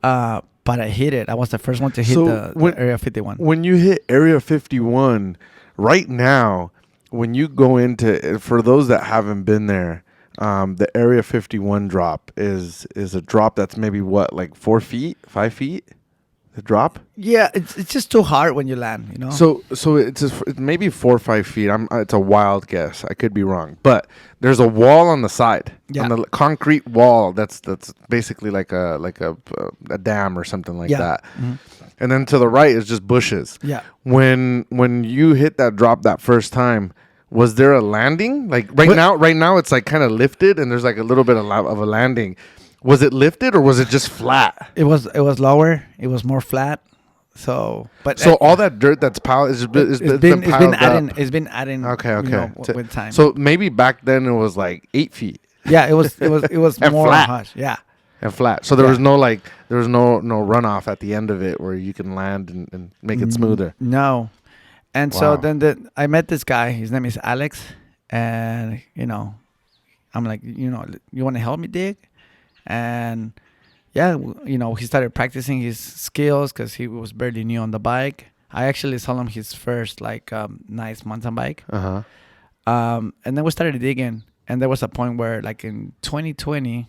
But I hit it. I was the first one to hit the Area 51. When you hit Area 51, right now, when you go into, for those that haven't been there, the Area 51 drop is a drop that's maybe what, like 4 feet, 5 feet? The drop? Yeah, it's just too hard when you land, you know? So it's maybe 4 or 5 feet. It's a wild guess. I could be wrong, but there's a wall on the side, on the concrete wall. That's basically like a dam or something like that. Mm-hmm. And then to the right is just bushes. Yeah. When you hit that drop that first time, was there a landing? Like right now it's like kind of lifted and there's like a little bit of a landing. Was it lifted or was it just flat? It was lower. It was more flat. So all that dirt that's piled it's been piled it's been adding. Okay. You know, with time. So maybe back then it was like 8 feet. Yeah, it was more flat. Harsh. Yeah. And flat. So there was no no runoff at the end of it where you can land and make it smoother. No. And so then I met this guy. His name is Alex, and I'm like, you want to help me dig? And yeah, he started practicing his skills because he was barely new on the bike. I actually sold him his first nice mountain bike. Uh-huh. And then we started digging, and there was a point where like in 2020,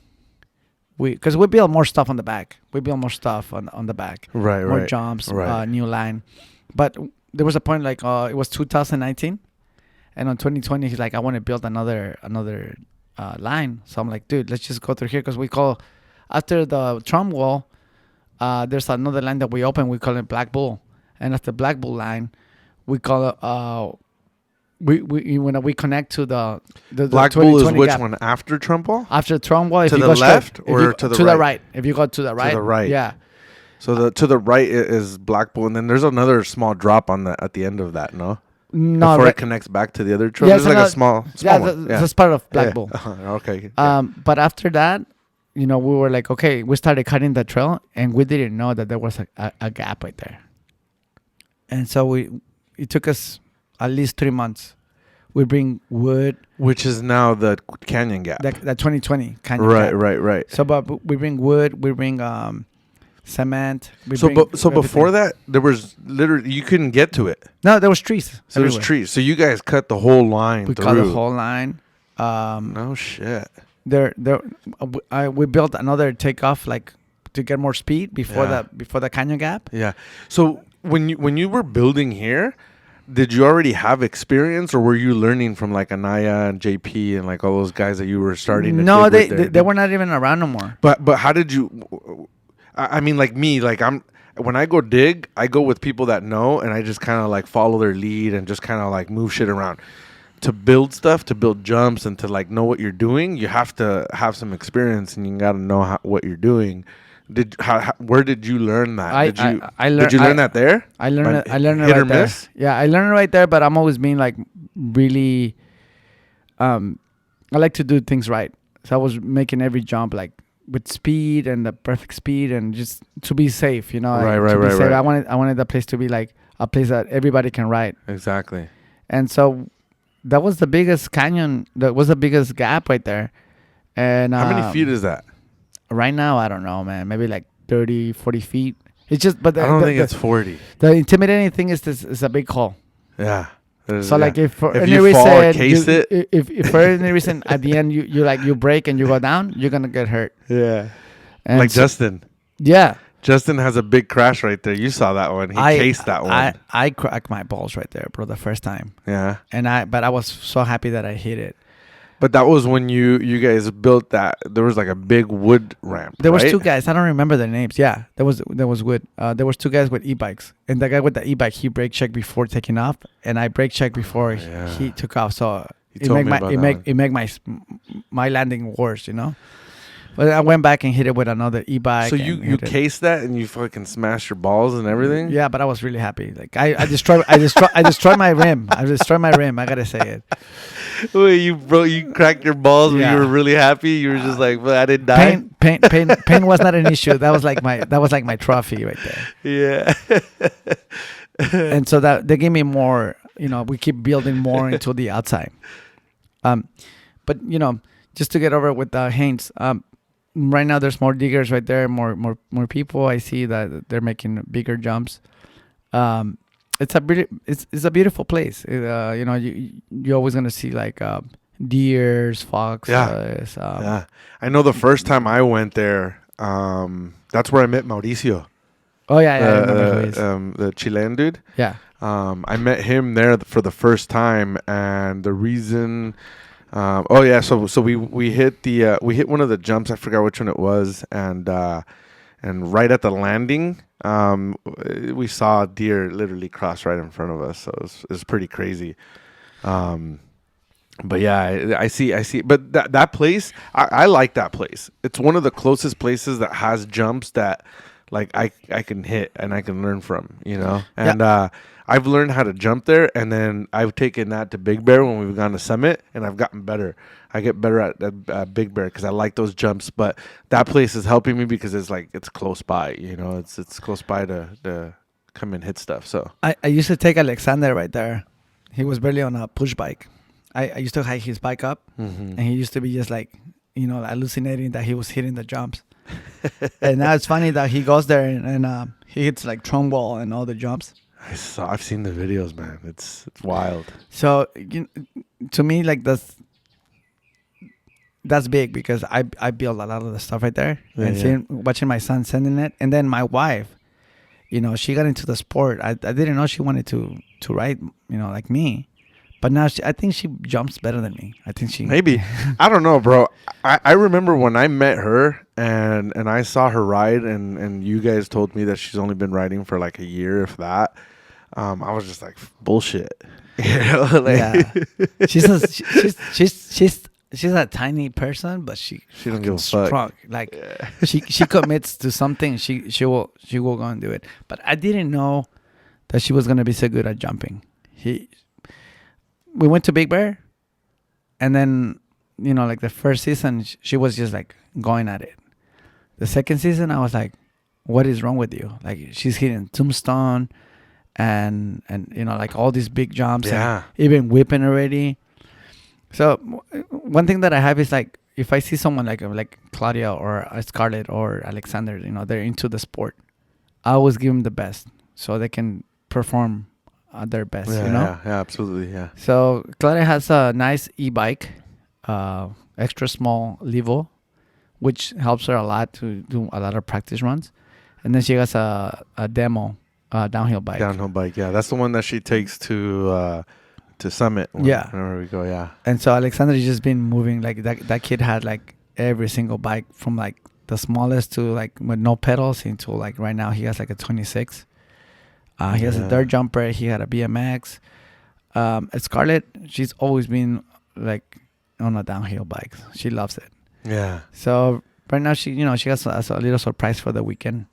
because we built more stuff on the back. We built more stuff on the back. Right. More jumps, new line. But there was a point like it was 2019, and on 2020 he's like, I want to build another line. So I'm like, dude, let's just go through here because we call after the Trump wall. There's another line that we open. We call it Black Bull, and after Black Bull line, we call it. When we connect to the Black Bull is which gap. one after Trump wall? After Trump wall, if to you the go left straight, or to the right? If you go to the right, yeah. So to the right is Black Bull, and then there's another small drop at the end of that. No, before it connects back to the other trail. There's like a small one. That's part of Black Bull. Okay. But after that, we were like, okay, we started cutting the trail, and we didn't know that there was a gap right there. And so it took us at least 3 months. We bring wood, which is now the canyon gap. That 2020 canyon gap. Right. So, but we bring wood, we bring cement. So before that, there was literally you couldn't get to it. No, there was trees. There was trees. So you guys cut the whole line. We cut the whole line. No shit. We built another takeoff to get more speed before the canyon gap. Yeah. So when you were building here, did you already have experience, or were you learning from like Anaya and JP and like all those guys that you were starting to No, they were not even around no more. But how did you? I mean, like me, like when I go dig, I go with people that know, and I just kind of like follow their lead and just kind of like move shit around. To build stuff, to build jumps, and to like know what you're doing, you have to have some experience, and you got to know what you're doing. Where did you learn that? Did you learn that there? I learned it hit right or there. miss? Yeah, I learned it right there, but I'm always being like really I like to do things right. So I was making every jump like with speed and the perfect speed and just to be safe, Right. I wanted the place to be like a place that everybody can ride. Exactly. And so that was the biggest canyon. That was the biggest gap right there. And how many feet is that? Right now, I don't know, man. Maybe like 30, 40 feet. It's just, but I don't think it's 40. The intimidating thing is this is a big hole. Yeah. So like if for any you reason, fall or case if for any reason at the end you break and you go down, you're gonna get hurt. Yeah. And like Justin. Yeah. Justin has a big crash right there. You saw that one. He cased that one. I cracked my balls right there, bro, the first time. Yeah. But I was so happy that I hit it. But that was when you guys built that. There was like a big wood ramp. There was two guys. I don't remember their names. Yeah, there was wood. There was two guys with e-bikes, and the guy with the e-bike, he brake checked before taking off, and I brake checked before he took off. So it made my landing worse, But But I went back and hit it with another e-bike. So you cased that and you fucking smashed your balls and everything? Yeah, but I was really happy. Like I destroyed my rim. I destroyed my rim. I gotta say it. Wait, you cracked your balls when Yeah. you were really happy? You were just like, well, I didn't die? Pain was not an issue. That was like my trophy right there. Yeah. And so that they gave me more, we keep building more into the outside. But just to get over with Haynes, right now there's more diggers right there, more people. I see that they're making bigger jumps. It's a beautiful place. You're always gonna see like deers, foxes. Yeah. I know the first time I went there, that's where I met Mauricio. Oh yeah, I remember who he is. The Chilean dude. Yeah. I met him there for the first time, and the reason. So we hit we hit one of the jumps. I forgot which one it was, and right at the landing, we saw a deer literally cross right in front of us. So it was pretty crazy. But yeah, I see. But that place, I like that place. It's one of the closest places that has jumps that like I can hit and I can learn from, And I've learned how to jump there, and then I've taken that to Big Bear when we've gone to Summit, and I've gotten better. I get better at Big Bear because I like those jumps. But that place is helping me because it's close by, It's close by to come and hit stuff. So I used to take Alexander right there. He was barely on a push bike. I used to hike his bike up, and he used to be just like, hallucinating that he was hitting the jumps. And now it's funny that he goes there and he hits like Trumbull and all the jumps. I've seen the videos, man. It's wild. So to me, like that's big because I build a lot of the stuff right there, and watching my son sending it, and then my wife, she got into the sport. I didn't know she wanted to ride, like me. But now I think she jumps better than me. I think she... Maybe. I don't know, bro. I remember when I met her and I saw her ride and you guys told me that she's only been riding for like a year, if that. I was just like, bullshit. Yeah. She's a tiny person, but she don't give a strong. fuck. Like she commits to something, she will go and do it. But I didn't know that she was gonna be so good at jumping. We went to Big Bear, and then, like the first season, she was just like going at it. The second season, I was like, what is wrong with you? Like, she's hitting Tombstone and like all these big jumps, and even whipping already. So one thing that I have is like, if I see someone like Claudia or Scarlett or Alexander, they're into the sport, I always give them the best so they can perform at their best, Yeah, absolutely, yeah. So Claudia has a nice e-bike, extra small Levo, which helps her a lot to do a lot of practice runs. And then she has a demo downhill bike. Downhill bike, yeah. That's the one that she takes to Summit. Whenever we go, yeah. And so Alexander's just been moving. Like that kid had like every single bike from like the smallest to like with no pedals into like right now he has like a 26. He has a dirt jumper. He had a BMX. Scarlett, she's always been like on a downhill bike. She loves it. Yeah. So right now she has a little surprise for the weekend.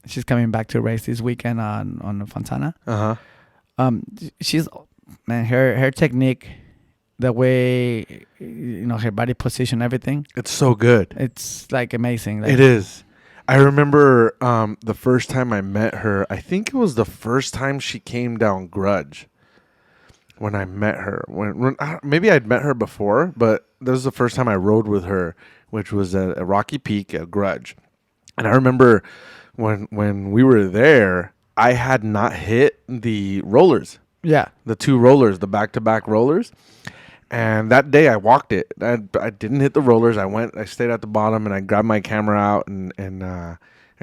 She's coming back to race this weekend on Fontana. She's her technique, the way her body position, everything. It's so good. It's like amazing. Like, it is. I remember the first time I met her, I think it was the first time she came down Grudge when I met her. When maybe I'd met her before, but this was the first time I rode with her, which was at a Rocky Peak at Grudge. And I remember when we were there, I had not hit the rollers. Yeah. The two rollers, the back-to-back rollers. And that day I walked it. I didn't hit the rollers. I stayed at the bottom and I grabbed my camera out and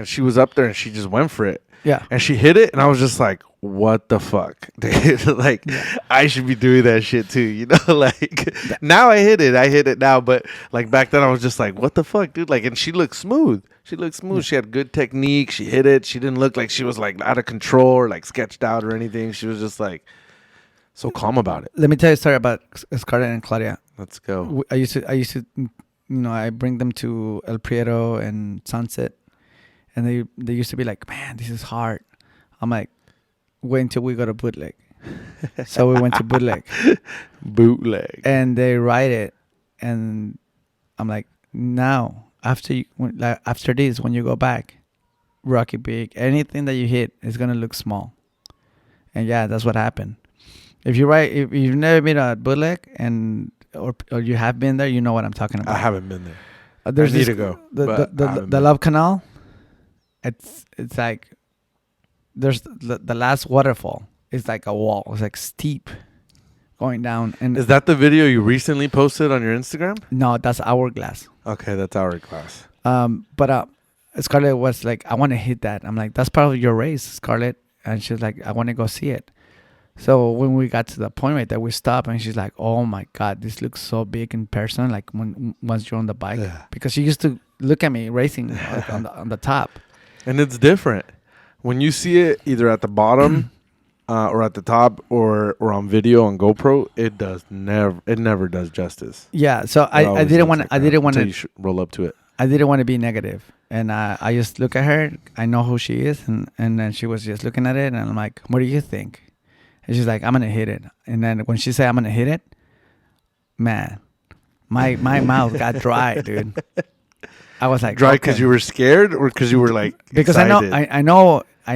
she was up there and she just went for it. Yeah. And she hit it and I was just like, what the fuck? Like, I should be doing that shit too, Like, now I hit it now. But like back then I was just like, what the fuck, dude? Like, and she looked smooth. Yeah. She had good technique. She hit it. She didn't look like she was like out of control or like sketched out or anything. She was just like so calm about it. Let me tell you a story about Scarlett and Claudia. Let's go. I used to I bring them to El Prieto and Sunset, and they used to be like, man, this is hard. I'm like, wait until we go to bootleg. So we went to bootleg, Bootleg. and they ride it, and I'm like, now after this, when you go back, Rocky Peak, anything that you hit is gonna look small. And yeah, that's what happened. If you've never been at bootleg or you have been there, you know what I'm talking about. I haven't been there. There's I need to go. The Love Canal. It's like there's the last waterfall. It's like a wall. It's like steep going down. And Is that the video you recently posted on your Instagram? no, that's Hourglass. Okay, that's Hourglass. But Scarlett was like, I want to hit that. I'm like, that's part of your race, Scarlett. And she's like, I want to go see it. So when we got to the point right there, we stopped, and she's like, oh my God, this looks so big in person. Like once you're on the bike, because she used to look at me racing like on the top. And it's different when you see it either at the bottom or at the top or on video on GoPro. It never does justice. Yeah. So I didn't want to. You roll up to it. I didn't want to be negative, and I just look at her. I know who she is, and then she was just looking at it, and I'm like, what do you think? And she's like, I'm gonna hit it. And then when she said I'm gonna hit it, man, my mouth got dry, dude. I was like, dry because you were scared or because you were like because excited? I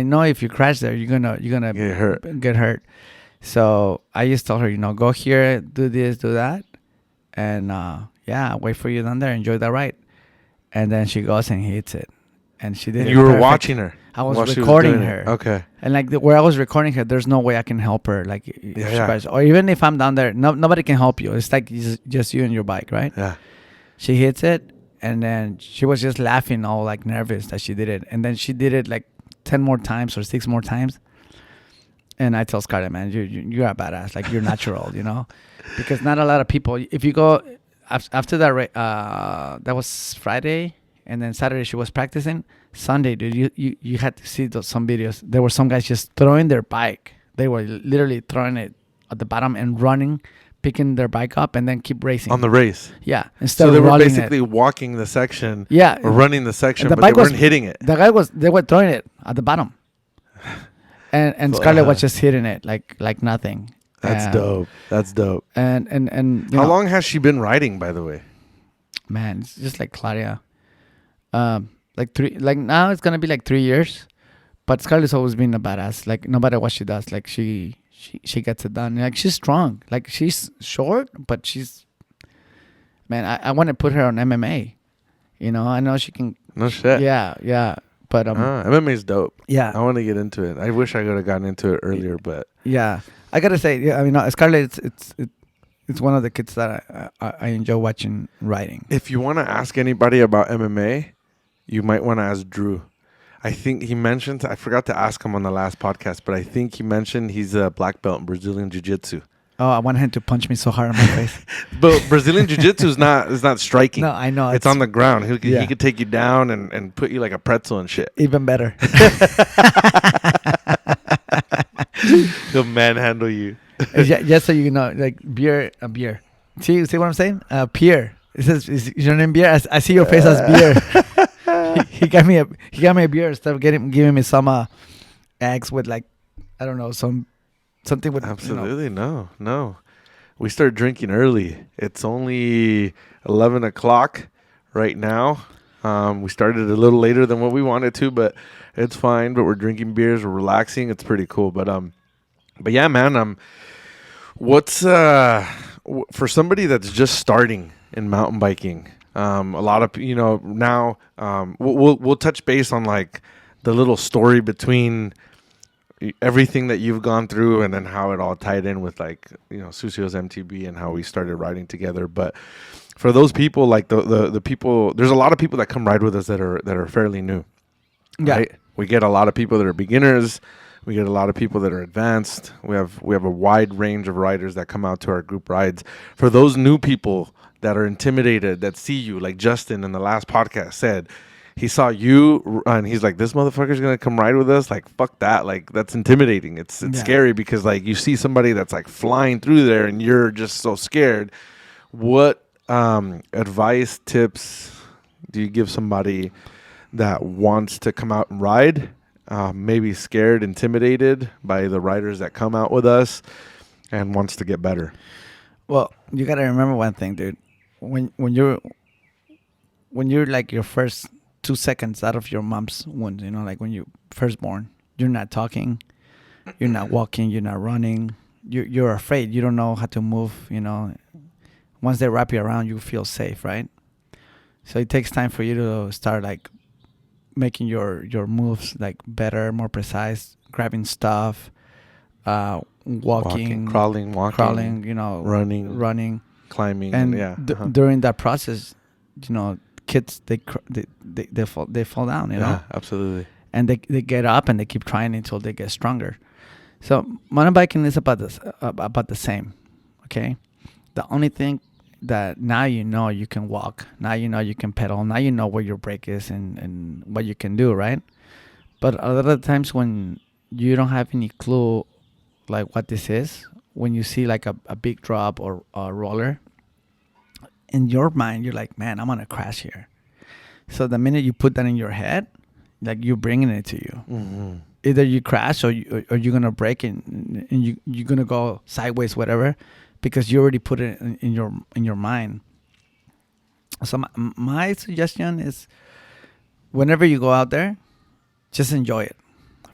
know if you crash there, you're gonna get hurt. So I just told her, go here, do this, do that, and wait for you down there, enjoy the ride. And then she goes and hits it, and she did. And you were watching her. I was recording her. Okay. And like where I was recording her, there's no way I can help her. Like, or even if I'm down there, nobody can help you. It's like just you and your bike, right? Yeah. She hits it, and then she was just laughing, all like nervous that she did it. And then she did it like 10 more times or 6 more times. And I tell Scarlett, man, you're a badass. Like, you're natural, because not a lot of people. If you go after that, that was Friday. And then Saturday she was practicing. Sunday, dude, you had to see some videos. There were some guys just throwing their bike. They were literally throwing it at the bottom and running, picking their bike up, and then keep racing. On the race? Yeah. Instead so of they were basically walking the section or running the section, but they weren't hitting it. They were throwing it at the bottom. And Scarlett was just hitting it like nothing. That's dope. That's dope. And how long has she been riding, by the way? Man, it's just like Claudia. Now it's gonna be like 3 years, but Scarlett's always been a badass. Like, no matter what she does, like she gets it done. Like, she's strong. Like, she's short, but she's, man, I want to put her on MMA. I know she can. No shit. Yeah. But MMA's dope. Yeah, I want to get into it. I wish I could have gotten into it earlier, but yeah, I gotta say, Scarlett, it's one of the kids that I enjoy watching riding. If you want to ask anybody about MMA, you might want to ask Drew. I think he mentioned, I forgot to ask him on the last podcast, but I think he mentioned he's a black belt in Brazilian Jiu-Jitsu. Oh, I want him to punch me so hard in my face. But Brazilian Jiu-Jitsu is not striking. No, I know. It's on the ground. He could take you down and put you like a pretzel and shit. Even better. He'll manhandle you. Just so you know, like beer. See what I'm saying? Pierre. It says, is your name Beer? I see your face as Beer. he got me a beer instead of giving me some eggs with, like, I don't know, something with. Absolutely no. We start drinking early. It's only 11 o'clock right now. We started a little later than what we wanted to, but it's fine. But we're drinking beers. We're relaxing. It's pretty cool. But yeah, man. What's for somebody that's just starting in mountain biking? A lot of now. We'll touch base on like the little story between everything that you've gone through and then how it all tied in with like SuciosMTB and how we started riding together. But for those people, like the people, there's a lot of people that come ride with us that are fairly new. Yeah. Right? We get a lot of people that are beginners. We get a lot of people that are advanced. We have a wide range of riders that come out to our group rides. For those new people that are intimidated, that see you, like Justin in the last podcast said, he saw you and he's like, this motherfucker's going to come ride with us? Like, fuck that. Like, that's intimidating. It's scary because, like, you see somebody that's, like, flying through there and you're just so scared. What advice, tips do you give somebody that wants to come out and ride, maybe scared, intimidated by the riders that come out with us, and wants to get better? Well, you gotta remember one thing, dude. When you're like your first 2 seconds out of your mom's womb, like when you first born, you're not talking, you're not walking, you're not running, you're afraid, you don't know how to move. Once they wrap you around, you feel safe, right? So it takes time for you to start like making your moves like better, more precise, grabbing stuff, walking, crawling, running, climbing, and yeah. during that process, kids they fall down, Yeah, absolutely. and they get up and they keep trying until they get stronger. So mountain biking is about the same, okay? The only thing that now you can walk, now you can pedal, now you know where your brake is and what you can do, right? But a lot of times when you don't have any clue like what this is, when you see like a big drop or a roller, in your mind you're like, man, I'm gonna crash here. So the minute you put that in your head, like you're bringing it to you. Mm-hmm. Either you crash or you're gonna break and you're gonna go sideways, whatever, because you already put it in your mind. So my suggestion is, whenever you go out there, just enjoy it.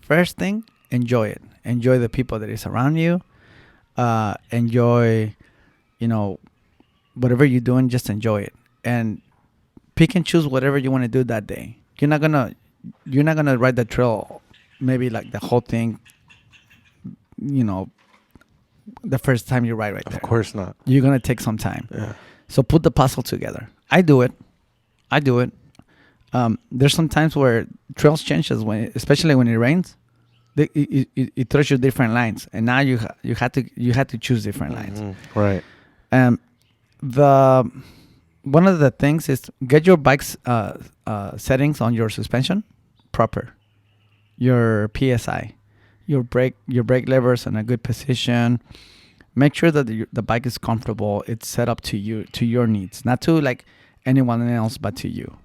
First thing, enjoy it. Enjoy the people that is around you. Enjoy, whatever you're doing, just enjoy it. And pick and choose whatever you want to do that day. You're not gonna ride the trail, maybe like the whole thing, the first time you ride right there. Of course not. You're gonna take some time. Yeah. So put the puzzle together. I do it. There's some times where trails changes especially when it rains. It throws you different lines, and now you had to choose different lines. Mm-hmm. Right. One of the things is get your bike's settings on your suspension proper, your PSI, your brake levers in a good position. Make sure that the bike is comfortable. It's set up to your needs, not to like anyone else, but to you.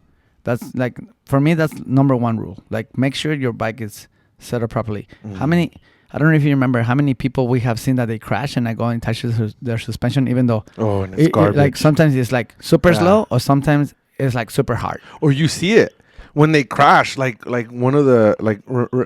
That's like, for me, that's number one rule. Like, make sure your bike is set up properly. Mm. I don't know if you remember how many people we have seen that they crash and I go and touch their suspension, even though and it's garbage. Like sometimes it's like super slow, or sometimes it's like super hard. Or you see it when they crash, like one of the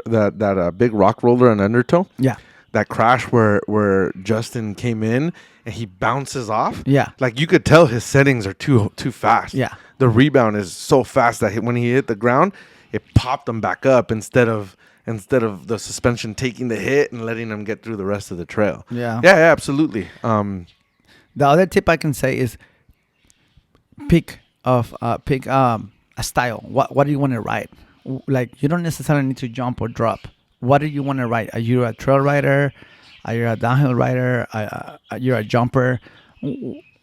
that big rock roller and undertow. Yeah. That crash where Justin came in and he bounces off. Yeah. Like you could tell his settings are too fast. Yeah. The rebound is so fast that when he hit the ground, it popped him back up instead of the suspension taking the hit and letting him get through the rest of the trail. Yeah. Yeah, absolutely. The other tip I can say is pick a style. What do you want to ride? Like, you don't necessarily need to jump or drop. What do you want to ride? Are you a trail rider? Are you a downhill rider? Are you a jumper?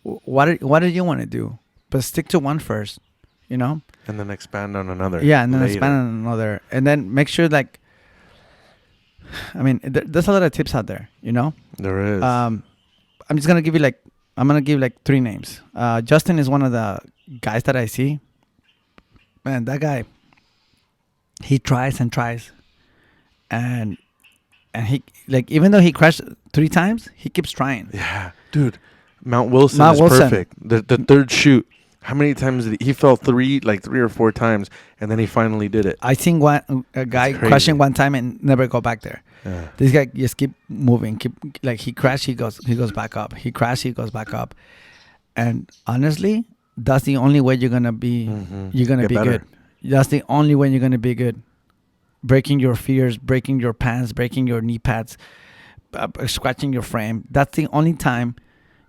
What do you want to do? But stick to one first, And then expand on another. Yeah, and then later. expand on another. And then make sure, like, I mean, there's a lot of tips out there, There is. I'm just going to give you 3 names. Justin is one of the guys that I see. Man, that guy, he tries and tries. And he, like, even though he crashed 3 times, he keeps trying. Yeah, dude. Mount Wilson is perfect. The third shoot. How many times did he fell 3 or 4 times, and then he finally did it? I seen a guy crashing one time and never go back there. Yeah. This guy just keep moving, he crashed, he goes back up. He crashed, he goes back up. And honestly, that's the only way you're gonna be. Mm-hmm. You're gonna be better. good. That's the only way you're gonna be good. Breaking your fears, breaking your pants, breaking your knee pads, scratching your frame. That's the only time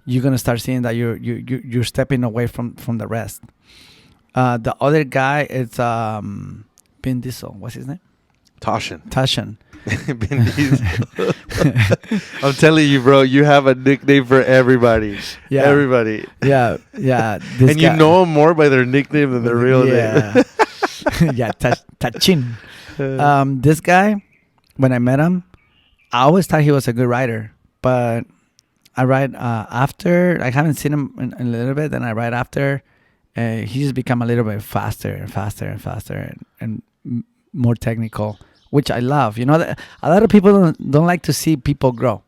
you're gonna start seeing that you're stepping away from the rest. The other guy is Vin Diesel. What's his name? Tashin. Vin Diesel. I'm telling you, bro. You have a nickname for everybody. Yeah. Everybody. Yeah. And you know them more by their nickname than their real name. Yeah, Tachin. This guy, when I met him, I always thought he was a good rider, but I ride after. I haven't seen him in a little bit. Then I ride after. He just become a little bit faster and faster and faster and more technical, which I love. You know, a lot of people don't like to see people grow.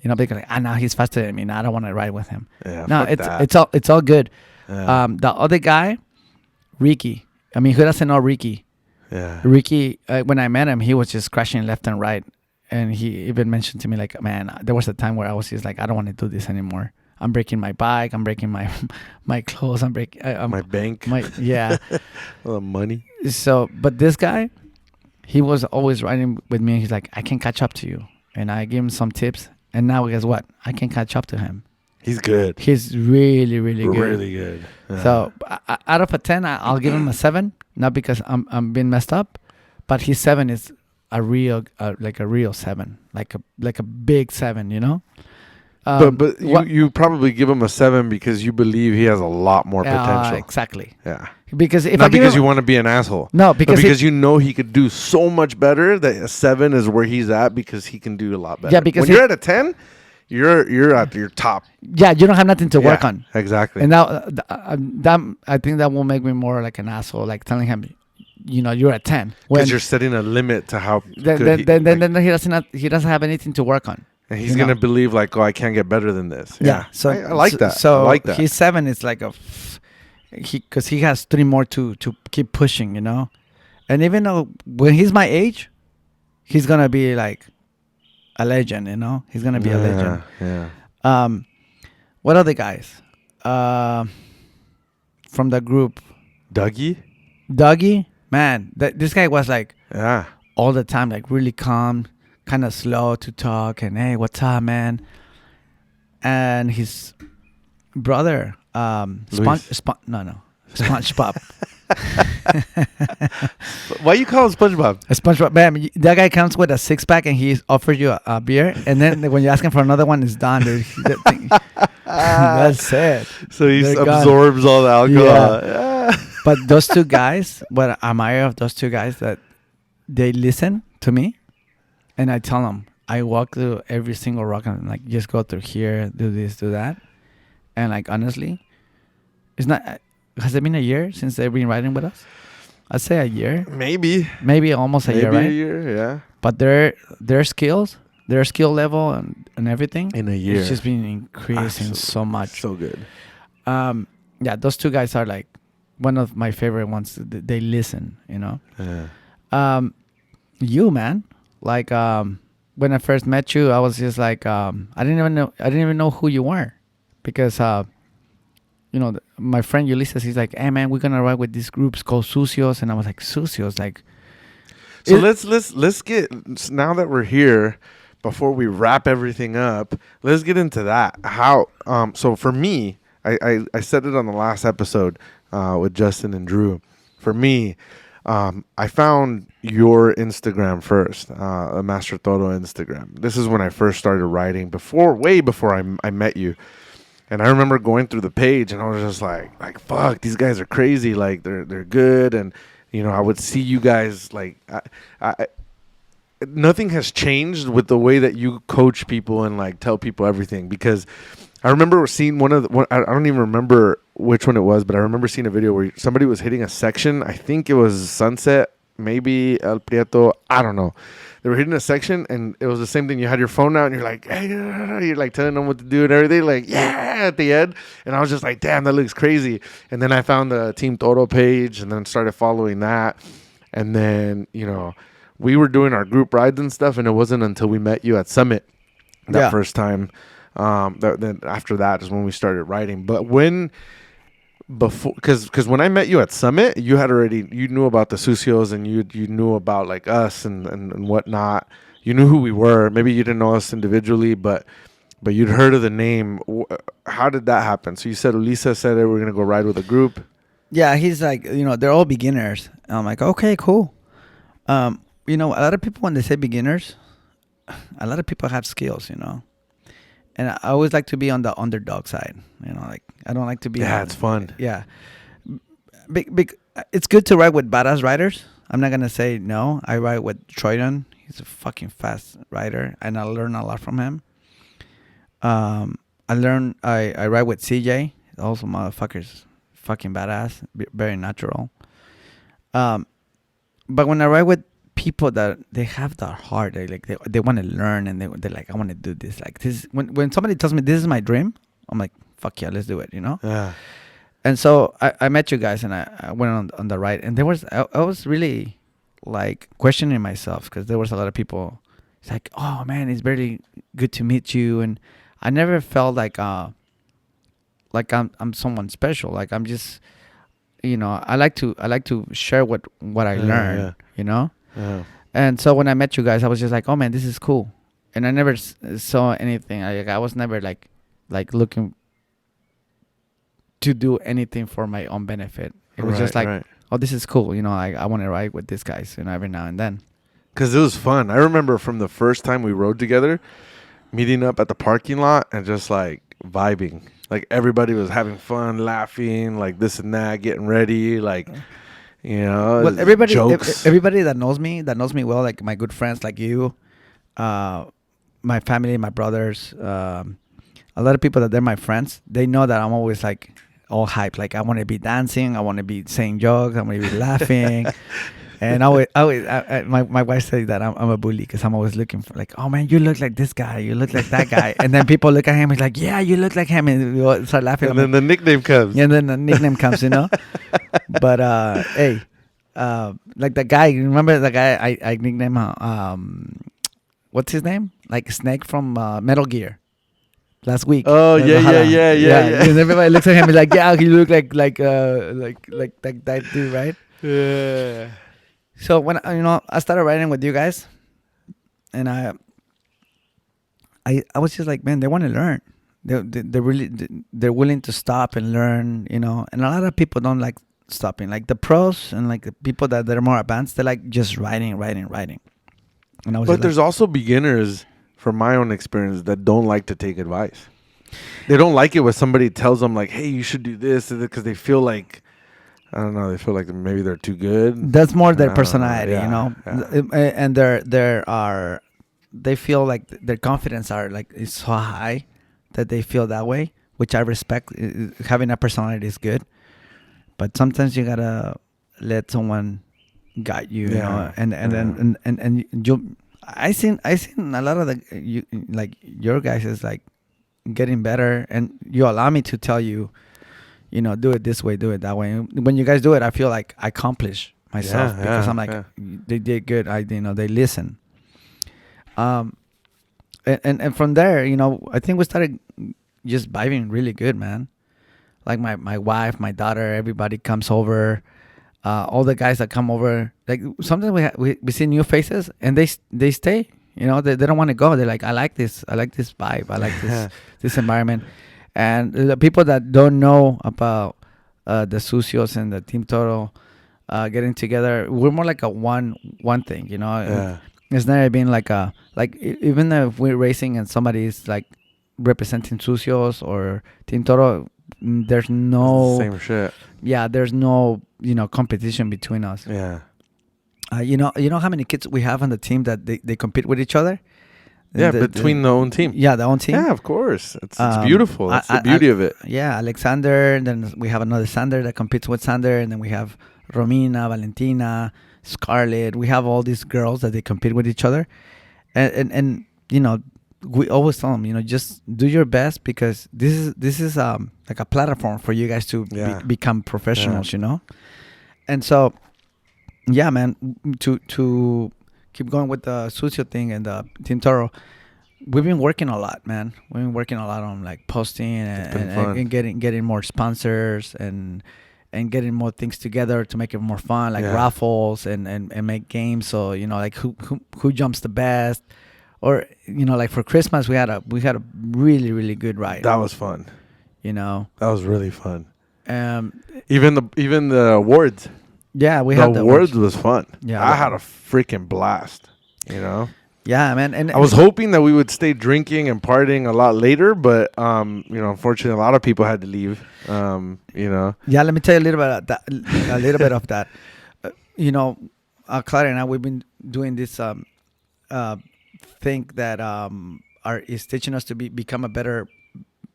You know, because like, now he's faster than me. Now I don't want to ride with him. Yeah, No, fuck that. it's all good. Yeah. The other guy, Ricky. I mean, who doesn't know Ricky? Yeah. Ricky, when I met him, he was just crashing left and right. And he even mentioned to me, like, man, there was a time where I was just like, I don't want to do this anymore. I'm breaking my bike. I'm breaking my my clothes. I'm breaking My bank. Yeah. Money. So, but this guy, he was always riding with me. He's like, I can catch up to you. And I give him some tips. And now, guess what? I can catch up to him. He's good. He's really, really good. Really good. Yeah. So, out of a 10, I'll give him a 7. Not because I'm being messed up, but his 7 is a real, like a real 7, like a big 7, you know. But you probably give him a 7 because you believe he has a lot more potential. Exactly. Yeah. Because if Not because you want to be an asshole. No, because you know he could do so much better that a 7 is where he's at because he can do a lot better. Yeah, because when you're at a 10, you're at your top. Yeah, you don't have nothing to work on. Exactly. And now that I think that will make me more like an asshole, like telling him, you know, you're at 10 because you're setting a limit to how then he doesn't have anything to work on. And he's gonna believe like, oh, I can't get better than this. Yeah. So I like that. So I like that. his 7 is like because he has 3 more to keep pushing, you know. And even though when he's my age, he's gonna be like a legend, you know. He's gonna be a legend. Yeah. What other guys? From the group, Dougie, man, this guy was like all the time, like really calm, kind of slow to talk, and hey, what's up, man? And his brother, SpongeBob. Why you call him SpongeBob? SpongeBob, man, that guy comes with a 6-pack and he offers you a beer, and then when you ask him for another one, it's done, dude. That's it. So he absorbs all the alcohol. Yeah. But those two guys, what I admire of those two guys, that they listen to me, and I tell them, I walk through every single rock and I'm like, just go through here, do this, do that. And like, honestly, it's not, has it been a year since they've been riding with us? I'd say a year. Maybe Almost a year, right? Maybe a year, yeah. But their skills, their skill level and everything, in a year, it's just been increasing so much. So good. Yeah, those two guys are like one of my favorite ones. They listen, you know. Yeah. You, man, like when I first met you, I was just like I didn't even know who you were, because you know, my friend Ulysses, he's like, hey man, we're gonna ride with these groups called Sucios, and I was like, Sucios, like. So let's get, now that we're here, before we wrap everything up, let's get into that. How so for me, I said it on the last episode with Justin and Drew. For me, I found your Instagram first, Master Toro Instagram. This is when I first started writing, way before I met you. And I remember going through the page, and I was just like, fuck, these guys are crazy. Like they're good, and you know, I would see you guys like, nothing has changed with the way that you coach people and like tell people everything. Because I remember seeing I don't even remember which one it was, but I remember seeing a video where somebody was hitting a section. I think it was Sunset, maybe El Prieto, I don't know. They were hitting a section, and it was the same thing. You had your phone out, and you're like, hey, you're like telling them what to do and everything, like, yeah, at the end. And I was just like, damn, that looks crazy. And then I found the Team Toro page, and then started following that. And then, you know, we were doing our group rides and stuff, and it wasn't until we met you at Summit that first time. Then after that is when we started riding. But because when I met you at Summit, you knew about the Sucios, and you knew about like us and whatnot. You knew who we were. Maybe you didn't know us individually, but you'd heard of the name. How did that happen? So you said Ulisa said that we're gonna go ride with a group. Yeah, he's like, you know, they're all beginners. And I'm like, okay, cool. You know, a lot of people, when they say beginners, a lot of people have skills, you know. And I always like to be on the underdog side, you know, like I don't like to be. Yeah, it's fun. Yeah. It's good to ride with badass riders. I'm not going to say no. I ride with Troyton. He's a fucking fast rider, and I learn a lot from him. I learned I ride with CJ. Also, motherfuckers, fucking badass, very natural. Um, but when I ride with people that they have that heart, they want to learn and they're like, I want to do this. Like this, when somebody tells me this is my dream, I'm like, fuck yeah, let's do it. You know. Yeah. And so I met you guys and I went on the ride and I was really like questioning myself because there was a lot of people. It's like, oh man, it's very good to meet you, and I never felt like I'm someone special. Like I'm just, I like to share what I learned, Yeah. you know. Yeah. And so when I met you guys, I was just like, oh man, this is cool, and I never saw anything. I was never like looking to do anything for my own benefit. It was just like, oh, this is cool, I want to ride with these guys, every now and then. Because it was fun. I remember from the first time we rode together, meeting up at the parking lot and just like vibing. Like everybody was having fun, laughing, like this and that, getting ready, like, Well, everybody, jokes. everybody that knows me well, like my good friends, like you, my family, my brothers, a lot of people that they're my friends, they know that I'm always like all hype. Like I want to be dancing, I want to be saying jokes, I want to be laughing. And my wife says that I'm a bully because I'm always looking for like, oh man, you look like this guy, you look like that guy, and then people look at him, he's like, yeah, you look like him, and we all start laughing. And then the nickname comes. Yeah, and then the nickname comes, But hey, like the guy, remember the guy I nicknamed what's his name? Like Snake from Metal Gear. Last week. Oh yeah. And everybody looks at him and like, yeah, he look like that dude, right? Yeah. So when I started riding with you guys, and I was just like, man, they want to learn. They're really they're willing to stop and learn, And a lot of people don't like stopping. Like the pros and like the people that are more advanced, they like just riding. And I was But there's also beginners, from my own experience, that don't like to take advice. They don't like it when somebody tells them like, hey, you should do this, because they feel like, I don't know, they feel like maybe they're too good. That's more their personality, Yeah. And they feel like their confidence is so high that they feel that way, which I respect. Having a personality is good, but sometimes you gotta let someone guide you, and you. I seen a lot of your guys is like getting better, and you allow me to tell you, do it this way, do it that way. And when you guys do it, I feel like I accomplish myself because I'm like, they did good. They listen. And from there, I think we started just vibing really good, man. Like my wife, my daughter, everybody comes over. All the guys that come over, like sometimes we see new faces and they stay. They don't want to go. They're like, I like this vibe. I like this environment. And the people that don't know about the Sucios and the Team Toro getting together, we're more like a one thing. It's never been even if we're racing and somebody's like representing Sucios or Team Toro, there's no same shit. Yeah, there's no competition between us. Yeah. You know how many kids we have on the team that they compete with each other. Yeah, between the own team. Yeah, the own team. Yeah, of course. It's beautiful. That's the beauty of it. Yeah, Alexander. And then we have another Sander that competes with Sander, and then we have Romina, Valentina, Scarlett. We have all these girls that they compete with each other, and we always tell them, just do your best because this is like a platform for you guys to become professionals, And so, yeah, man, to keep going with the Sucio thing and the Team Toro, we've been working a lot, man. We've been working a lot on like posting and getting more sponsors and getting more things together to make it more fun, like raffles and make games. So like who jumps the best. Or like for Christmas we had a really, really good ride. That was fun. That was really fun. Even the awards. Yeah, we the had the awards was fun. Yeah, I had a freaking blast. Yeah, man. And I was hoping that we would stay drinking and partying a lot later, but unfortunately, a lot of people had to leave. Yeah, let me tell you a little bit of that. Clara and I, we've been doing this thing that is teaching us to become a better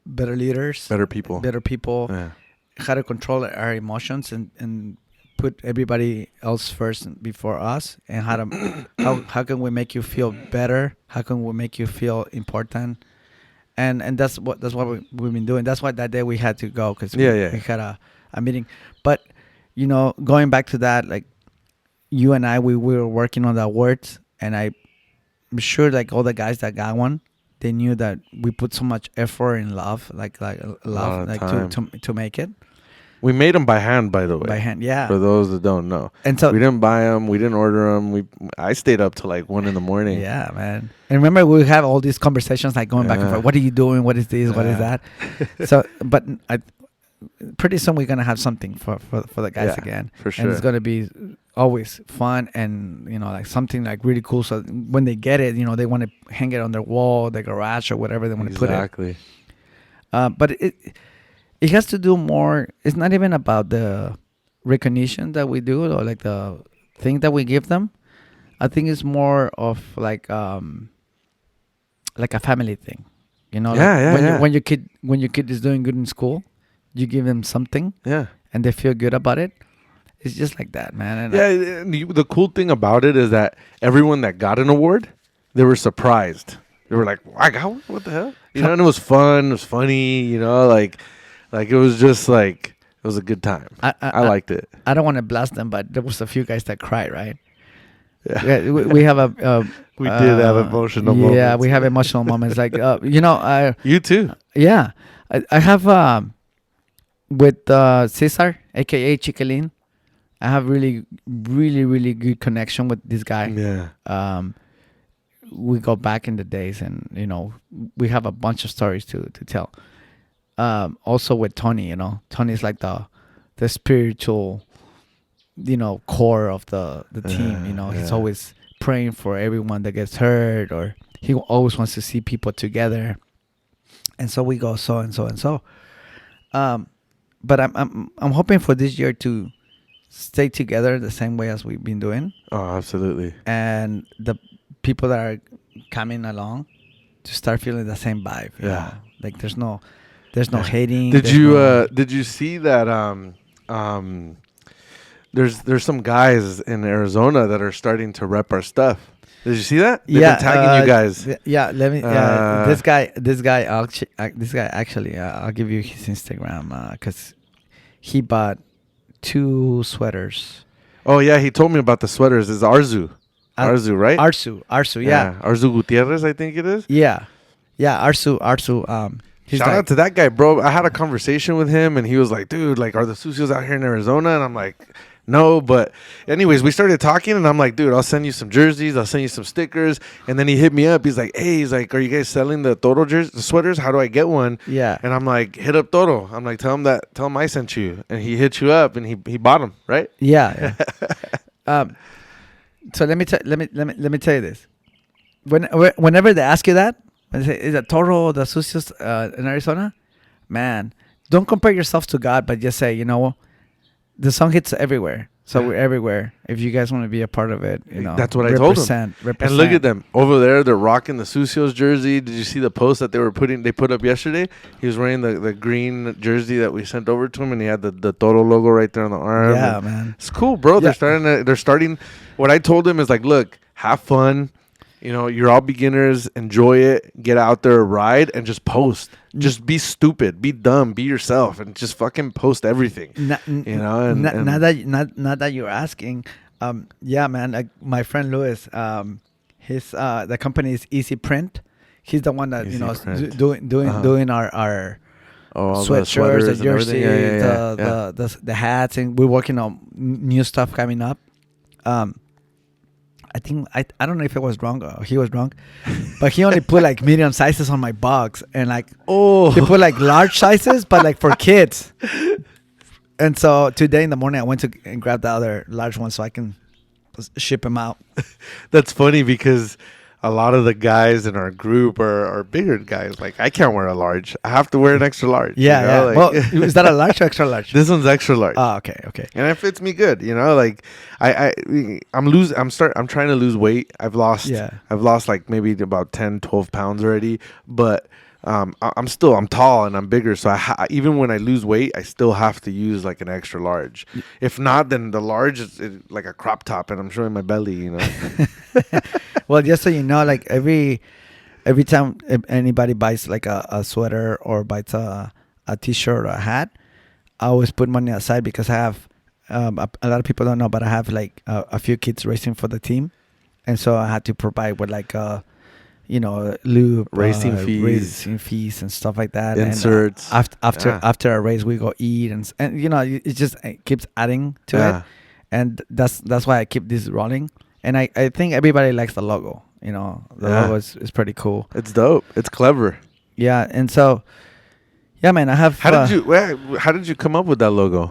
better leaders, Better people. better people, Yeah. how to control our emotions and put everybody else first before us, and how can we make you feel better? How can we make you feel important? And that's what we've been doing. That's why that day we had to go because Yeah, yeah. we had a meeting. But going back to that, like you and I, we were working on the awards, and I'm sure like all the guys that got one, they knew that we put so much effort and love, like lot love, of like time. to make it We made them by hand, by the way. by hand. Yeah. For those that don't know, And so we didn't buy them. We didn't order them. I stayed up till like 1 a.m. yeah, man. And remember, we have all these conversations like going back and Yeah. forth. What are you doing? What is this? What is Yeah. that? So, but pretty soon we're gonna have something for the guys Yeah, again, for and sure. it's gonna be always fun and like something like really cool. So when they get it, they want to hang it on their wall, their garage, or whatever they want to put it. Exactly. But it has to do more. It's not even about the recognition that we do or like the thing that we give them. I think it's more of like a family thing. Like when your kid is doing good in school, you give them something Yeah. and they feel good about it. It's just like that, man. And The cool thing about it is that everyone that got an award, they were surprised. They were like, I got one? What the hell? And it was fun. It was funny, like it was just like, it was a good time. I liked it. I don't want to blast them, but there was a few guys that cried, right? Yeah. Yeah, we have We did have emotional moments. Yeah, we have emotional moments. Like, You too. yeah, I have with Cesar, aka Chiquilin. I have really, really, really good connection with this guy. Yeah. We go back in the days, and we have a bunch of stories to tell. Also with Tony, Tony's like the spiritual, core of the team. He's yeah. always praying for everyone that gets hurt, or he always wants to see people together. And so we go so and so and so. But I'm hoping for this year to stay together the same way as we've been doing, Oh, absolutely. and the people that are coming along to start feeling the same vibe. Yeah. Like there's no hating. Did there's you no- did you see that there's some guys in Arizona that are starting to rep our stuff? Did you see that? They've been tagging you guys. Yeah, let me. This guy. Actually, I'll give you his Instagram because he bought 2 sweaters. Oh yeah, he told me about the sweaters. It's Arzu. Arzu, right? Arzu, yeah. Arzu Gutierrez, I think it is. Yeah, Arzu. He's Shout like, out to that guy, bro. I had a conversation with him, and he was like, dude, like, are the Sucios out here in Arizona? And I'm like, no. But anyways, we started talking, and I'm like, dude, I'll send you some jerseys. I'll send you some stickers. And then he hit me up. He's like, are you guys selling the Toro the sweaters? How do I get one? yeah. And I'm like, hit up Toro. I'm like, tell him I sent you. And he hit you up, and he bought them, right? Yeah. So let me tell you this. Whenever they ask you that, when they say, is it Toro the Sucios in Arizona? Man, don't compare yourself to God, but just say, the song hits everywhere. So we're everywhere. If you guys want to be a part of it, That's what I told him. Represent. And look at them over there. They're rocking the Sucios jersey. Did you see the post that they put up yesterday? He was wearing the green jersey that we sent over to him, and he had the Toro logo right there on the arm. Yeah, and man. it's cool, bro. Yeah. They're starting. What I told him is like, look, have fun. You're all beginners. Enjoy it. Get out there, ride, and just post. Just be stupid, be dumb, be yourself, and just fucking post everything. Not that you're asking. Yeah, man. Like my friend Louis, his the company is Easy Print. He's the one that Easy Print. doing our all sweatshirts, the and everything. jerseys, the hats, and we're working on new stuff coming up. I think I don't know if it was wrong or he was wrong, but he only put like medium sizes on my box, and like he put like large sizes, but like for kids. And so today in the morning I went to and grabbed the other large one so I can ship them out. That's funny because a lot of the guys in our group are bigger guys. Like I can't wear a large. I have to wear an extra large. Yeah. Like, Well, is that a large or extra large? This one's extra large. Oh, okay. And it fits me good. Like I'm trying to lose weight. I've lost like maybe about 10, 12 pounds already. But I'm tall and I'm bigger, so even when I lose weight, I still have to use like an extra large. If not, then the large is like a crop top, and I'm showing my belly. You know. Well, just so you know, like every time anybody buys like a sweater or buys a t-shirt or a hat, I always put money aside because I have a lot of people don't know, but I have like a few kids racing for the team, and so I had to provide with like lube, racing fees and stuff like that. Inserts. And Yeah. after a race, we go eat and it just keeps adding to Yeah. it, and that's why I keep this rolling. And I think everybody likes the logo. The Yeah. logo is pretty cool. It's dope. It's clever. Yeah, and so yeah, man, I have. How did you come up with that logo?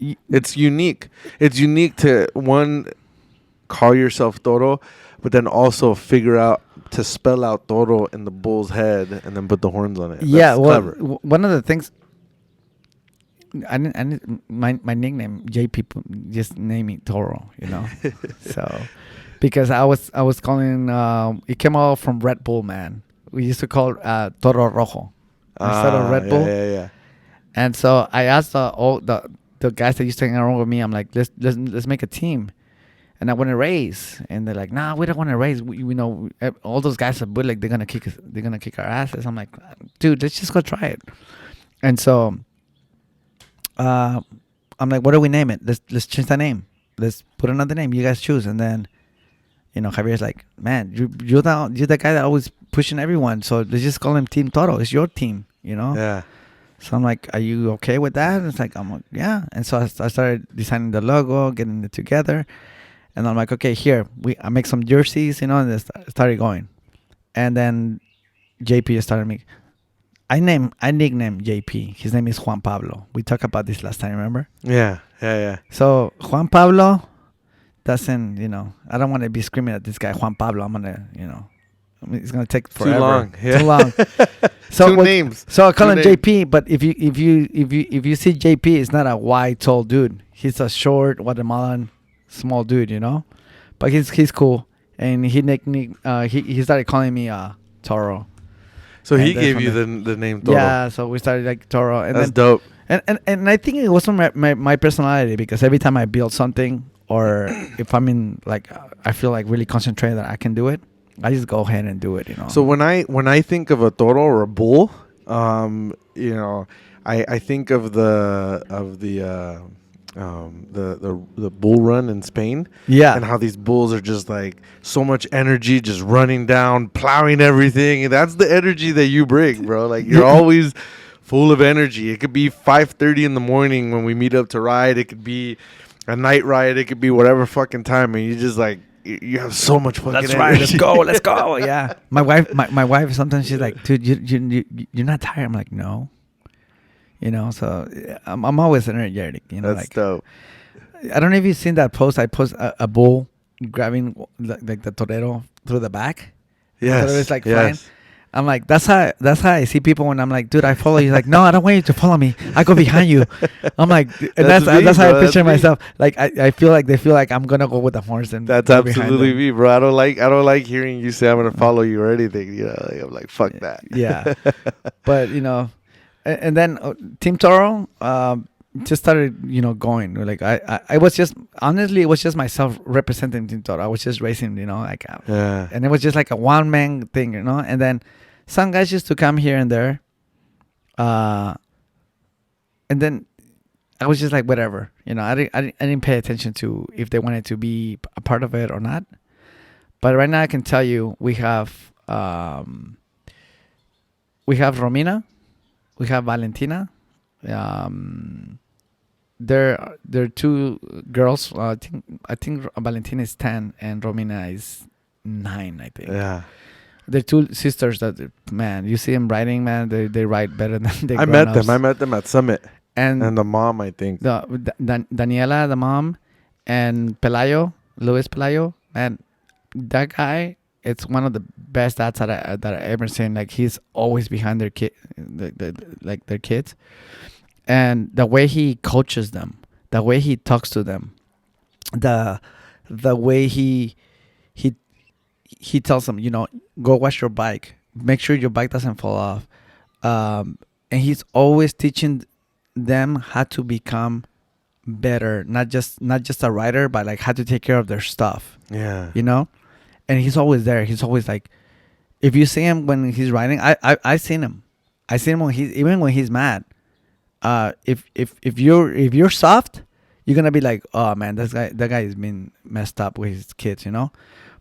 y- It's unique. It's unique to one, call yourself Toro, but then also figure out to spell out Toro in the bull's head and then put the horns on it. Yeah, That's well, clever. one of the things my nickname JP just name me Toro, so because I was calling it came out from Red Bull, man. We used to call Toro Rojo instead of Red Bull. Yeah. And so I asked all the guys that used to hang around with me. I'm like, let's make a team, and I want to race. And they're like, nah, we don't want to race. All those guys are good. Like they're gonna kick our asses. I'm like, dude, let's just go try it. And so, I'm like, what do we name it? Let's change the name. Let's put another name. You guys choose. And then, Javier's like, man, you're the guy that always pushing everyone. So let's just call him Team Toro. It's your team. Yeah. So I'm like, are you okay with that? And it's like, I'm like, yeah. And so I started designing the logo, getting it together. And I'm like, okay, here, I make some jerseys, and then started going. And then JP started me. I nicknamed JP. His name is Juan Pablo. We talked about this last time, remember? Yeah. So Juan Pablo doesn't, I don't want to be screaming at this guy, Juan Pablo. I'm going to, it's gonna take forever. Too long. Yeah. Too long. So Two names. So I call him names. JP. But if you see JP, it's not a wide, tall dude. He's a short Guatemalan, small dude. But he's cool. And he started calling me Toro. So And he then gave from you the name Toro. Yeah. So we started like Toro. And That's then, dope. And I think it was from my personality, because every time I build something, or if I'm in like I feel like really concentrated that I can do it, I just go ahead and do it, So when I think of a toro or a bull, I think of the bull run in Spain. Yeah. And how these bulls are just like so much energy, just running down, plowing everything. And that's the energy that you bring, bro. Like you're always full of energy. It could be 5:30 in the morning when we meet up to ride. It could be a night ride. It could be whatever fucking time. And you just like, you have so much fucking Let's energy. ride. Let's go. Yeah. My wife sometimes she's like, dude, you're not tired. I'm like, no. So I'm always energetic. That's like dope. I don't know if you've seen that post. I post a bull grabbing like the torero through the back. Yes. So it's like flying. yes. I'm like, that's how I see people when I'm like, dude, I follow you. Like, no, I don't want you to follow me. I go behind you. I'm like, and That's me, that's how bro. I picture That's me. myself. Like, I feel like they feel like I'm gonna go with the horse and That's go behind absolutely them. me, bro. I don't like hearing you say I'm gonna follow you or anything. Like, I'm like, fuck that. Yeah. But and then Team Toro just started going. Like I was just, honestly, it was just myself representing Team Toro. I was just racing, like Yeah. and it was just like a one man thing, and then some guys used to come here and there, and then I was just like, whatever, I didn't pay attention to if they wanted to be a part of it or not. But right now I can tell you we have Romina, we have Valentina. There are two girls. I think Valentina is 10 and Romina is 9. I think. Yeah. They're two sisters that, man, you see them riding, man. They ride better than they. I met them at Summit. And the mom, I think. Daniela, the mom, and Luis Pelayo, man, that guy. It's one of the best dads that I ever seen. Like, he's always behind their their kids, and the way he coaches them, the way he talks to them, the way he tells them, go wash your bike, make sure your bike doesn't fall off. And he's always teaching them how to become better, not just a rider, but like how to take care of their stuff. Yeah. You know, and he's always there. He's always like, if you see him when he's riding, I seen him. I seen him even when he's mad. If you're soft, you're gonna be like, oh man, that guy is being messed up with his kids, you know.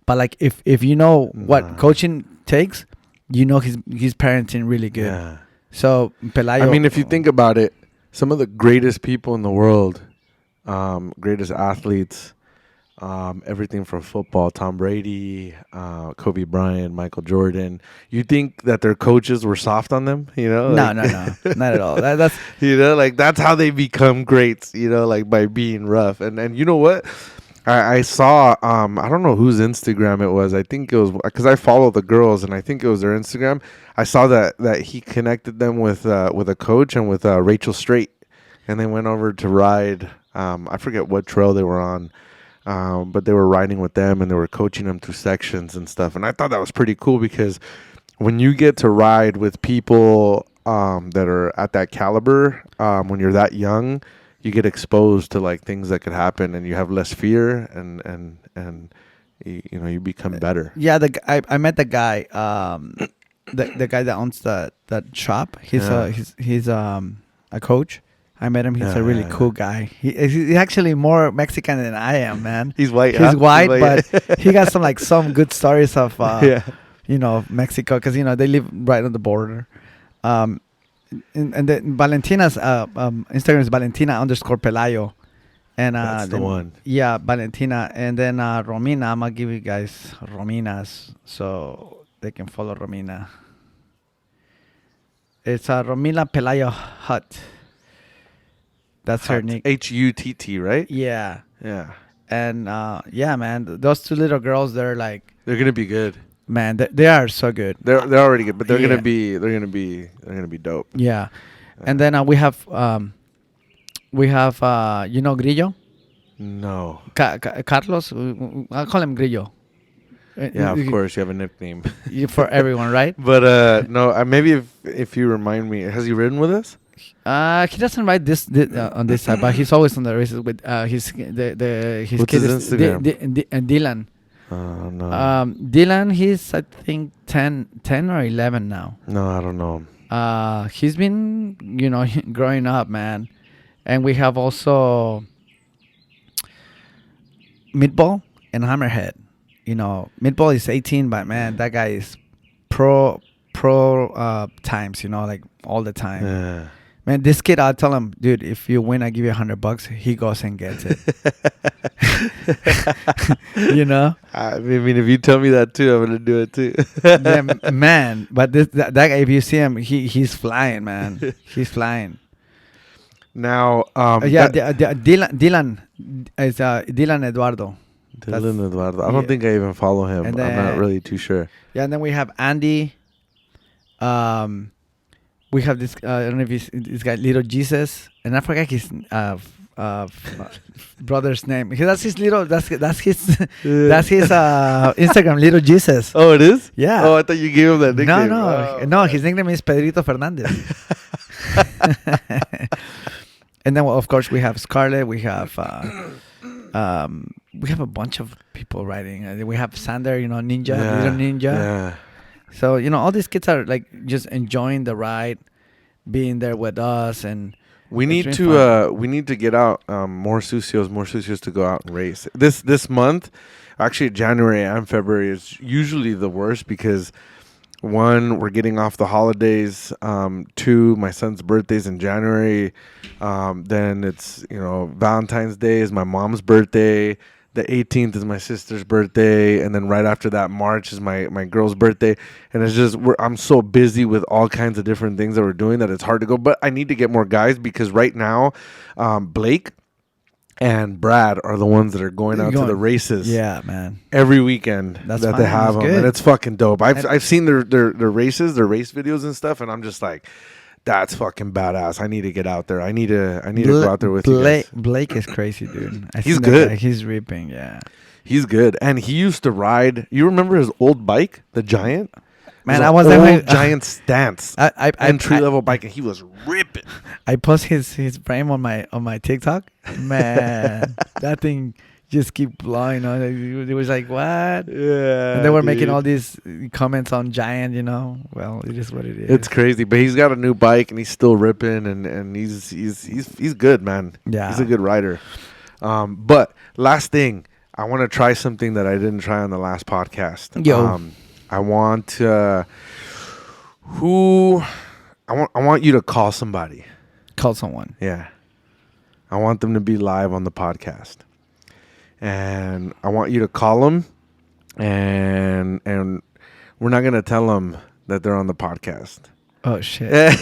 But like if you know what coaching takes, you know he's parenting really good. Yeah. So Pelayo, I mean, if you think about it, some of the greatest people in the world, greatest athletes, everything from football, Tom Brady, Kobe Bryant, Michael Jordan. You think that their coaches were soft on them? You know? No, not at all. That's you know, like that's how they become greats. You know, like by being rough. And you know what? I saw I don't know whose Instagram it was. I think it was because I follow the girls, and I think it was their Instagram. I saw that he connected them with a coach and with Rachel Strait, and they went over to ride. I forget what trail they were on, but they were riding with them, and they were coaching them through sections and stuff. And I thought that was pretty cool because when you get to ride with people that are at that caliber, when you're that young, you get exposed to like things that could happen, and you have less fear, and you know, you become better. Yeah, I met the guy, the guy that owns that shop. He's a coach. I met him. He's a really cool guy. He's actually more Mexican than I am, man. He's white. He's white, but he got some good stories of you know, Mexico, because you know they live right on the border. And then Valentina's Instagram is Valentina_Pelayo. And that's the one. Yeah, Valentina. And then Romina, I'm gonna give you guys Romina's so they can follow Romina. It's Romina Pelayo Hut. That's her nick. HUTT, right? Yeah. Yeah. And yeah, man, those two little girls, they're gonna be good. Man, they are so good. They're already good, but they're gonna be dope. Yeah. And then we have you know Grillo? No. Carlos, I'll call him Grillo. Yeah, of course you have a nickname for everyone, right? But no, maybe if you remind me, has he ridden with us? He doesn't ride this on this side, but he's always on the races with his his What's kid his is Instagram? Dylan. No. Dylan, he's I think 10 or 11 now. No, I don't know. He's been, you know, growing up, man. And we have also Meatball and Hammerhead. You know, Meatball is 18, but man, that guy is pro times, you know, like all the time. Yeah. Man, this kid, I'll tell him, dude, if you win, I give you $100. He goes and gets it. You know? I mean, if you tell me that too, I'm gonna do it too. Yeah, man. But that guy, if you see him, he's flying, man. He's flying. Now, Dylan is Dylan Eduardo. Dylan Eduardo. I don't think I even follow him. I'm not really too sure. Yeah, and then we have Andy. We have this. I don't know if he's this guy, Little Jesus, and I forgot his brother's name. That's his little. That's his. That's his Instagram, Little Jesus. Oh, it is. Yeah. Oh, I thought you gave him that nickname. No. His nickname is Pedrito Fernandez. And then, of course, we have Scarlett. We have a bunch of people riding. We have Sander, you know, Ninja, Little Ninja. Yeah. So, you know, all these kids are like just enjoying the ride, being there with us, and we need to get out more Sucios to go out and race. This month, actually January and February is usually the worst because 1, we're getting off the holidays. 2, my son's birthday's in January. Then it's, you know, Valentine's Day is my mom's birthday. The 18th is my sister's birthday, and then right after that, March is my girl's birthday. And it's just I'm so busy with all kinds of different things that we're doing that it's hard to go. But I need to get more guys because right now, Blake and Brad are the ones that are going out to the races. Yeah, man. Every weekend they have them, and it's fucking dope. I've seen their races, their race videos and stuff, and I'm just like, that's fucking badass. I need to get out there. I need to go out there with you guys. Blake is crazy, dude. He's good. He's ripping, yeah. He's good. And he used to ride. You remember his old bike, the Giant? Man, It I was was an there. old giant stance. I Entry level bike, and he was ripping. I post his frame on my TikTok. Man, that thing just keep blowing on. It was like what? Yeah, And they were making dude. all these comments on Giant. Well, it is what it is. It's crazy, but he's got a new bike and he's still ripping, and he's good, man. Yeah. He's a good rider. But last thing, I want to try something that I didn't try on the last podcast. Yo. I want who I want you to call somebody. Call someone. Yeah. I want them to be live on the podcast. And I want you to call them, and we're not going to tell them that they're on the podcast. Oh shit.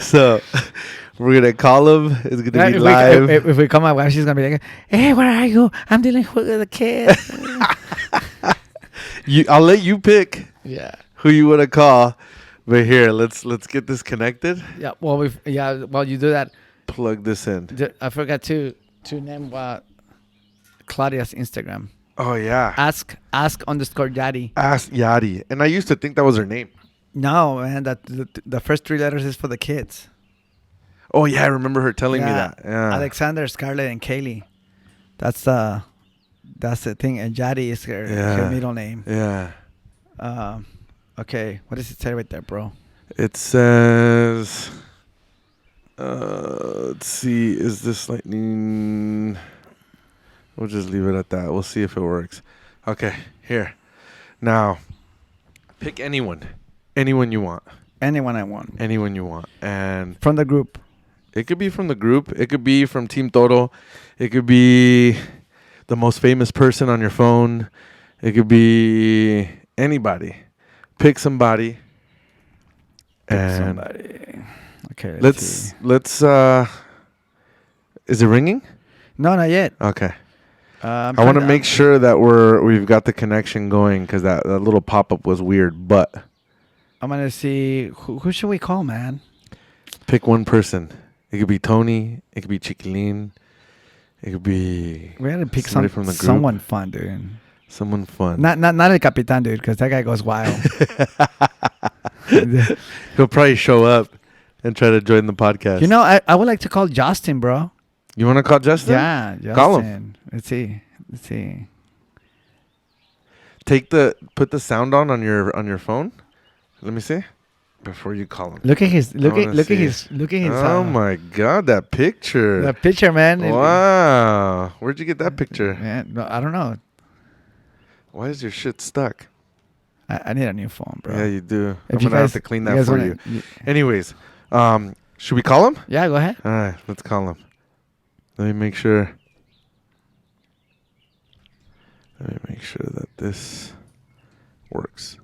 So we're going to call them. It's going to be If live. if we call my wife, she's gonna be like, "Hey, where are you? I'm dealing with the kid." I'll let you pick Yeah. who you want to call. But here, let's get this connected. Yeah. Well, while you do that, Plug this in. I forgot to name Claudia's Instagram. Oh yeah. Ask_Yadi. Ask Yadi. And I used to think that was her name. No, man, that the first 3 letters is for the kids. Oh yeah, I remember her telling me Yeah. that. Yeah. Alexander, Scarlett, and Kaylee. That's the thing. And Yadi is her middle name. Yeah. Okay, what does it say right there, bro? It says, let's see, is this lightning? We'll just leave it at that. We'll see if it works. Okay, here. Now, pick anyone. Anyone you want. Anyone I want. Anyone you want. And From the group. it could be from the group. It could be from Team Toro. It could be the most famous person on your phone. It could be anybody. Pick somebody. Somebody. Okay. Let's is it ringing? No, not yet. Okay. I I want to make sure that we've got the connection going, because that little pop-up was weird. But I'm gonna see who should we call, man? pick one person. It could be Tony. It could be Chiquilin. It could be We gotta pick somebody from the group. someone fun, dude. Someone fun. Not El Capitan, dude, because that guy goes wild. He'll probably show up and try to join the podcast. I would like to call Justin, bro. You want to call Justin? Yeah, Justin. Call him. Let's see. Put the sound on your phone. Let me see. Before you call him. Look at his Oh my God, that picture. the picture, man. Wow. Where'd you get that picture? Man, no, I don't know. Why is your shit stuck? I need a new phone, bro. Yeah, you do. If I'm you going to have guys- to clean you that guys for wanna- you. Anyways, should we call him? Yeah, go ahead. All right, let's call him. Let me make sure. That this works.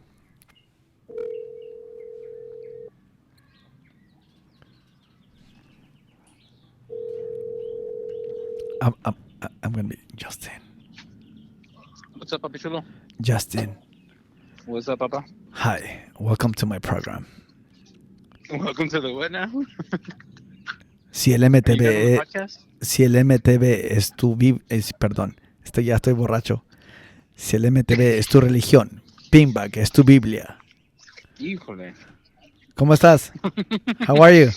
I'm gonna be Justin. What's up, Papi Chulo? Justin, What's up, Papa? hi. Welcome to my program. Welcome to the what now? Si el Are you done MTV, with the podcast? si el MTV es tu perdón, ya estoy borracho. Si el MTV es tu religión, Pimba, que es tu Biblia. Híjole. ¿Cómo estás? How are you?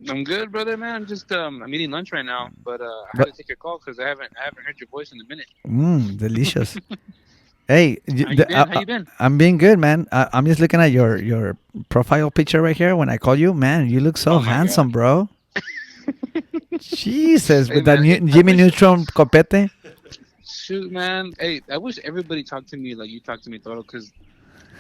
I'm good, brother, man. I'm just I'm eating lunch right now, but I had to take your call because I haven't heard your voice in a minute. Delicious. Hey, How you been? I'm being good, man. I'm just looking at your profile picture right here. When I call you, man, you look so Oh my handsome, bro. Jesus, Hey, with that man, I Jimmy wish- Neutron copete. Shoot, man. Hey, I wish everybody talked to me like you talk to me, Toro, because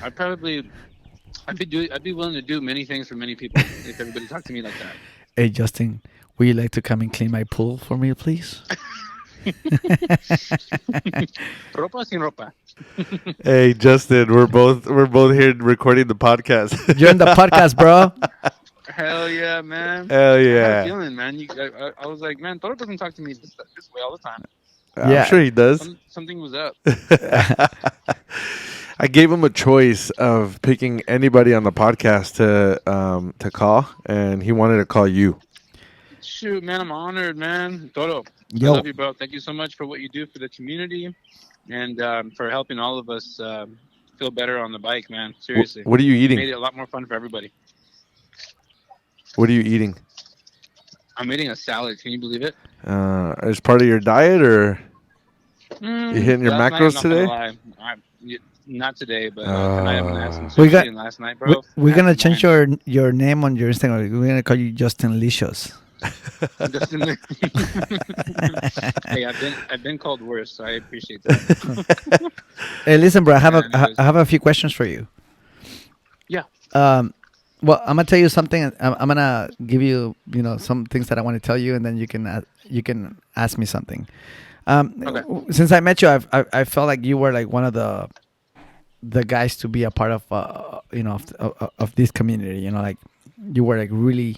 I'd be willing to do many things for many people if everybody talked to me like that. Hey, Justin, would you like to come and clean my pool for me, please? Ropa sin ropa. Hey, Justin, we're both here recording the podcast. You're in the podcast, bro. Hell yeah, man. Hell I had a yeah. feeling, man. I was like, man, Toro doesn't talk to me this way all the time. Yeah. I'm sure he does. Something was up. I gave him a choice of picking anybody on the podcast to call, and he wanted to call you. Shoot, man, I'm honored, man. Toro, Yo. I love you, bro. Thank you so much for what you do for the community and for helping all of us feel better on the bike, man. Seriously, What are you it made eating? it a lot more fun for everybody. What are you eating? I'm eating a salad. Can you believe it? As part of your diet, or you hitting your Last night, I'm macros not gonna today? lie. Not today, but tonight I'm gonna have some Uh, We sushi. got And last night, bro, we're I had gonna some change wine. your name on your Instagram. We're gonna call you Justin Licious. Just in hey, I've been called worse, so I appreciate that. Hey, listen, bro. Yeah, anyways, I have a few questions for you. yeah. Um, well, I'm gonna tell you something. I'm gonna give you, some things that I want to tell you, and then you can ask me something. Okay. Since I met you, I felt like you were like one of the guys to be a part of, of this community. Like you were like really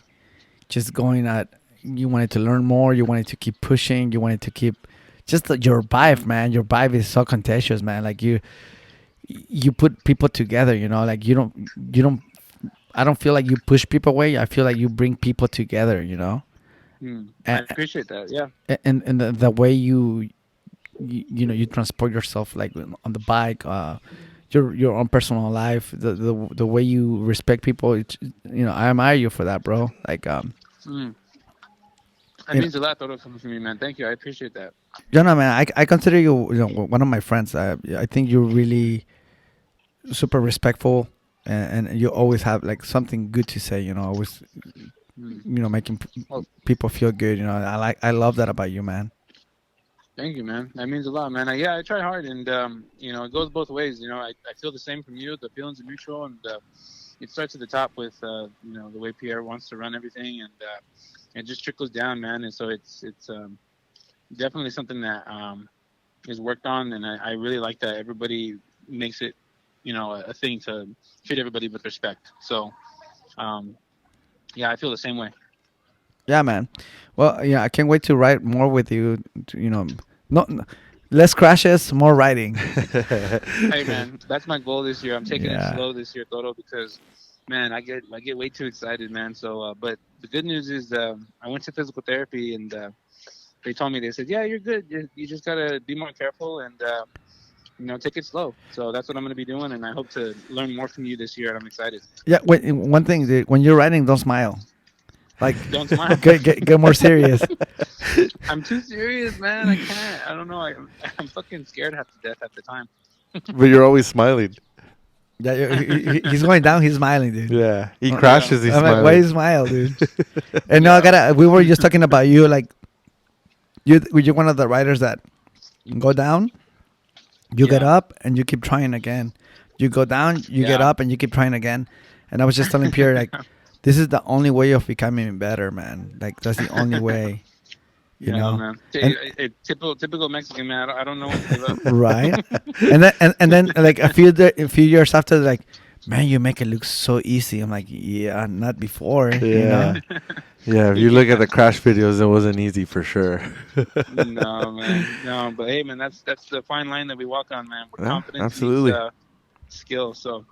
just going at. You wanted to learn more. You wanted to keep pushing. You wanted to keep just your vibe, Mhm. man. Your vibe is so contagious, man. Like you put people together. Like you don't. I don't feel like you push people away. I feel like you bring people together. I And appreciate that. Yeah. and the way you transport yourself like on the bike, your own personal life, the way you respect people. I admire you for that, bro. Like Mm. It you know, means a lot, Toro, coming from me, man. Thank you. I appreciate that. man. I consider you, one of my friends. I think you're really super respectful, and you always have like something good to say. Always Mm. making Well, people feel good. I love that about you, man. thank you, man. That means a lot, man. Yeah, I try hard, and it goes both ways. I feel the same from you. The feelings are mutual, and it starts at the top with the way Pierre wants to run everything, and it just trickles down, man. And so it's definitely something that is worked on, and I really like that everybody makes it, a thing to treat everybody with respect. So um, yeah, I feel the same way. Yeah, man. Well, yeah, I can't wait to ride more with you. No, less crashes, more riding. Hey, man, that's my goal this year. I'm taking it Yeah. slow this year, Toto, because man, I get way too excited, man. So, but the good news is I went to physical therapy, and they told me, they said, yeah, you're good. You just gotta be more careful and take it slow. So that's what I'm gonna be doing, and I hope to learn more from you this year. And I'm excited. Yeah. One thing, dude, when you're riding, don't smile. Like, Don't smile. get more serious. I'm too serious, man. I can't. I don't know. I'm fucking scared half to death at the time. but you're always smiling. Yeah, he's going down. He's smiling, dude. Yeah, he Yeah. crashes. He's I'm like, why smiling. you smile, dude? And no, Yeah. We were just talking about you. Like, you're one of the riders that go down, you get Yeah. up, and you keep trying again. You go down, you get Yeah. up, and you keep trying again. And I was just telling Pierre, like, this is the only way of becoming better, man. Like, that's the only way, you Yeah, know. man. And Typical Mexican, man. I don't know when to give up. right, and then like a few years after, like, man, you make it look so easy. I'm like, yeah, not before. Yeah, yeah. If you look at the crash videos, it wasn't easy for sure. No, man. No, but hey, man, that's the fine line that we walk on, man. Where Yeah, confidence meets absolutely. skill. So,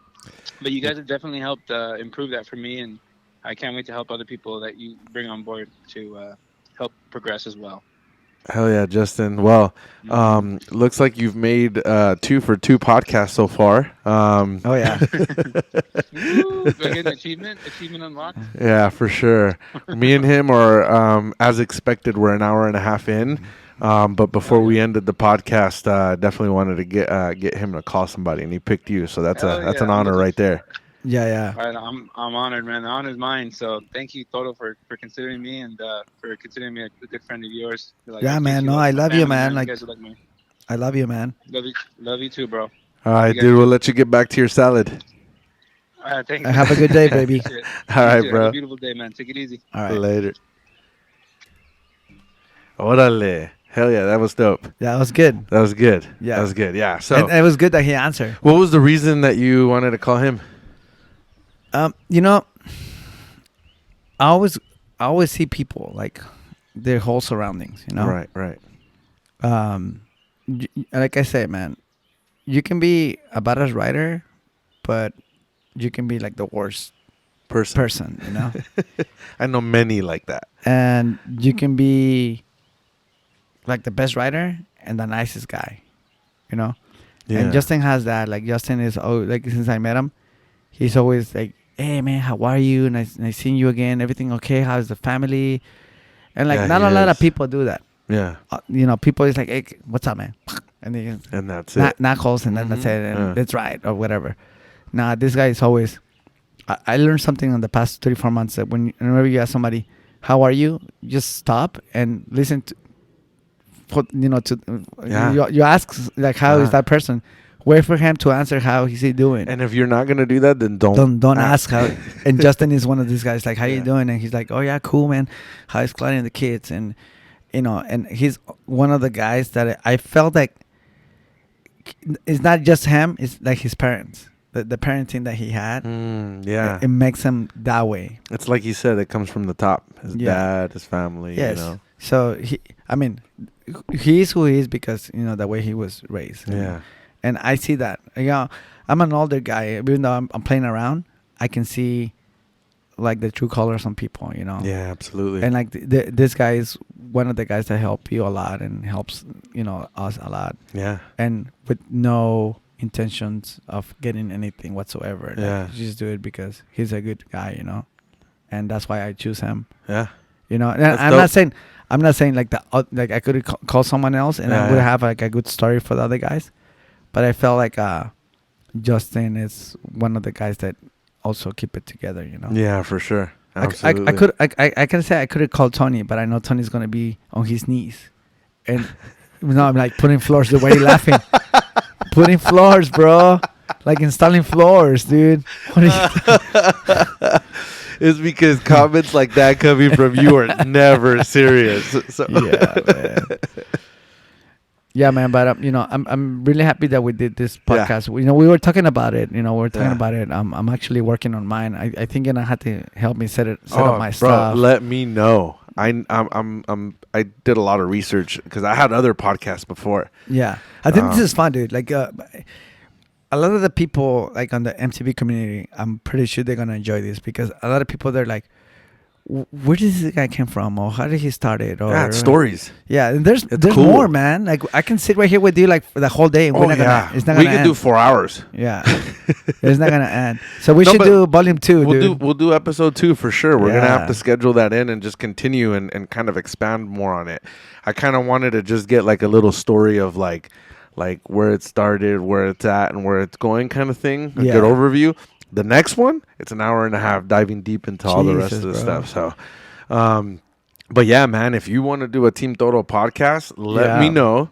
but you guys have definitely helped improve that for me, and I can't wait to help other people that you bring on board to help progress as well. Hell yeah, Justin. Well, Mhm. looks like you've made 2 for 2 podcasts so far. Oh yeah. Woo! Do I get an achievement? Achievement unlocked. Yeah, for sure. Me and him are, as expected, we're an hour and a half in. But before Hell we yeah. ended the podcast, definitely wanted to get him to call somebody, and he picked you. So that's Hell that's yeah. an I'm honor looking. right there. Yeah, yeah. All right, I'm honored, man. The honor's mine. So thank you, Toto, for considering me and for considering me a good friend of yours. Like Yeah, I treat man. you No, like I my love you, family, man. man. You Like, guys are like my I love you, man. love you too, bro. All Love right, you guys dude. We'll too. let you get back to your salad. Thanks, Have a man. good day, baby. Appreciate it. All You right, too. Have a bro. beautiful day, man. Take it easy. All right. Later. Órale. Hell yeah, that was dope. Yeah, it was good. That was good. Yeah. That was good. Yeah. And So, it was good that he answered. what was the reason that you wanted to call him? You know, I always I always see people like their whole surroundings, Right, right. Um, like I said, man, you can be a badass writer, but you can be like the worst person. I know many like that. And you can be like the best writer and the nicest guy, you know. And Justin has that. Like Justin is like since I met him, he's always like, "Hey man, how are you? Nice seeing you again. Everything okay? How's the family?" And like not a lot of people do that. Yeah. People is like, "Hey, what's up, man?" And that's it. Knuckles, and then that's it, and that's right or whatever. Nah, this guy is always. I learned something in the past 34 months that whenever you ask somebody, "How are you?" just stop and listen to. You ask like, "How is that person?" Wait for him to answer how is he doing. And if you're not gonna do that, then don't ask how. And Justin is one of these guys like, "How you doing?" And he's like, "Oh yeah, cool, man. How's Claudia and the kids?" And and he's one of the guys that I felt like it's not just him; it's like his parents. The parenting that he had, it makes him that way. It's like he said, it comes from the top. His dad, his family. Yes. So he's who he is because the way he was raised. And I see that. I'm an older guy. Even though I'm playing around, I can see like the true colors on people. Yeah, absolutely. And like this guy is one of the guys that help you a lot and helps us a lot. Yeah. And with no intentions of getting anything whatsoever. Like, just do it because he's a good guy, and that's why I choose him. Yeah. And I'm not saying like like I could call someone else and I would have like a good story for the other guys, but I felt like Justin is one of the guys that also keep it together. Yeah, for sure. Absolutely. I can say I could have called Tony, but I know Tony's gonna be on his knees, and I'm like putting floors. The way you're laughing. Putting floors, bro. Like installing floors, dude. What are you It's because comments like that coming from you are never serious. So. Yeah, man. Yeah, man. But I'm really happy that we did this podcast. We were talking about it. About it. I'm actually working on mine. I think you're gonna have to help me set up my stuff. Let me know. I did a lot of research because I had other podcasts before. Yeah, I think this is fun, dude. Like a lot of the people like on the MTB community, I'm pretty sure they're gonna enjoy this because a lot of people they're like, where did this guy came from, or how did he start it, or stories. Yeah, and there's cool. more, man. Like I can sit right here with you like for the whole day. And it's not we gonna can do 4 hours. Yeah, it's not gonna end. So we should do volume 2. We'll do episode 2 for sure. We're gonna have to schedule that in and just continue and kind of expand more on it. I kind of wanted to just get like a little story of like where it started, where it's at, and where it's going, kind of thing. A good overview. The next one, it's an hour and a half diving deep into all the rest of the stuff. So, but yeah, man, if you want to do a Team Toro podcast, let me know.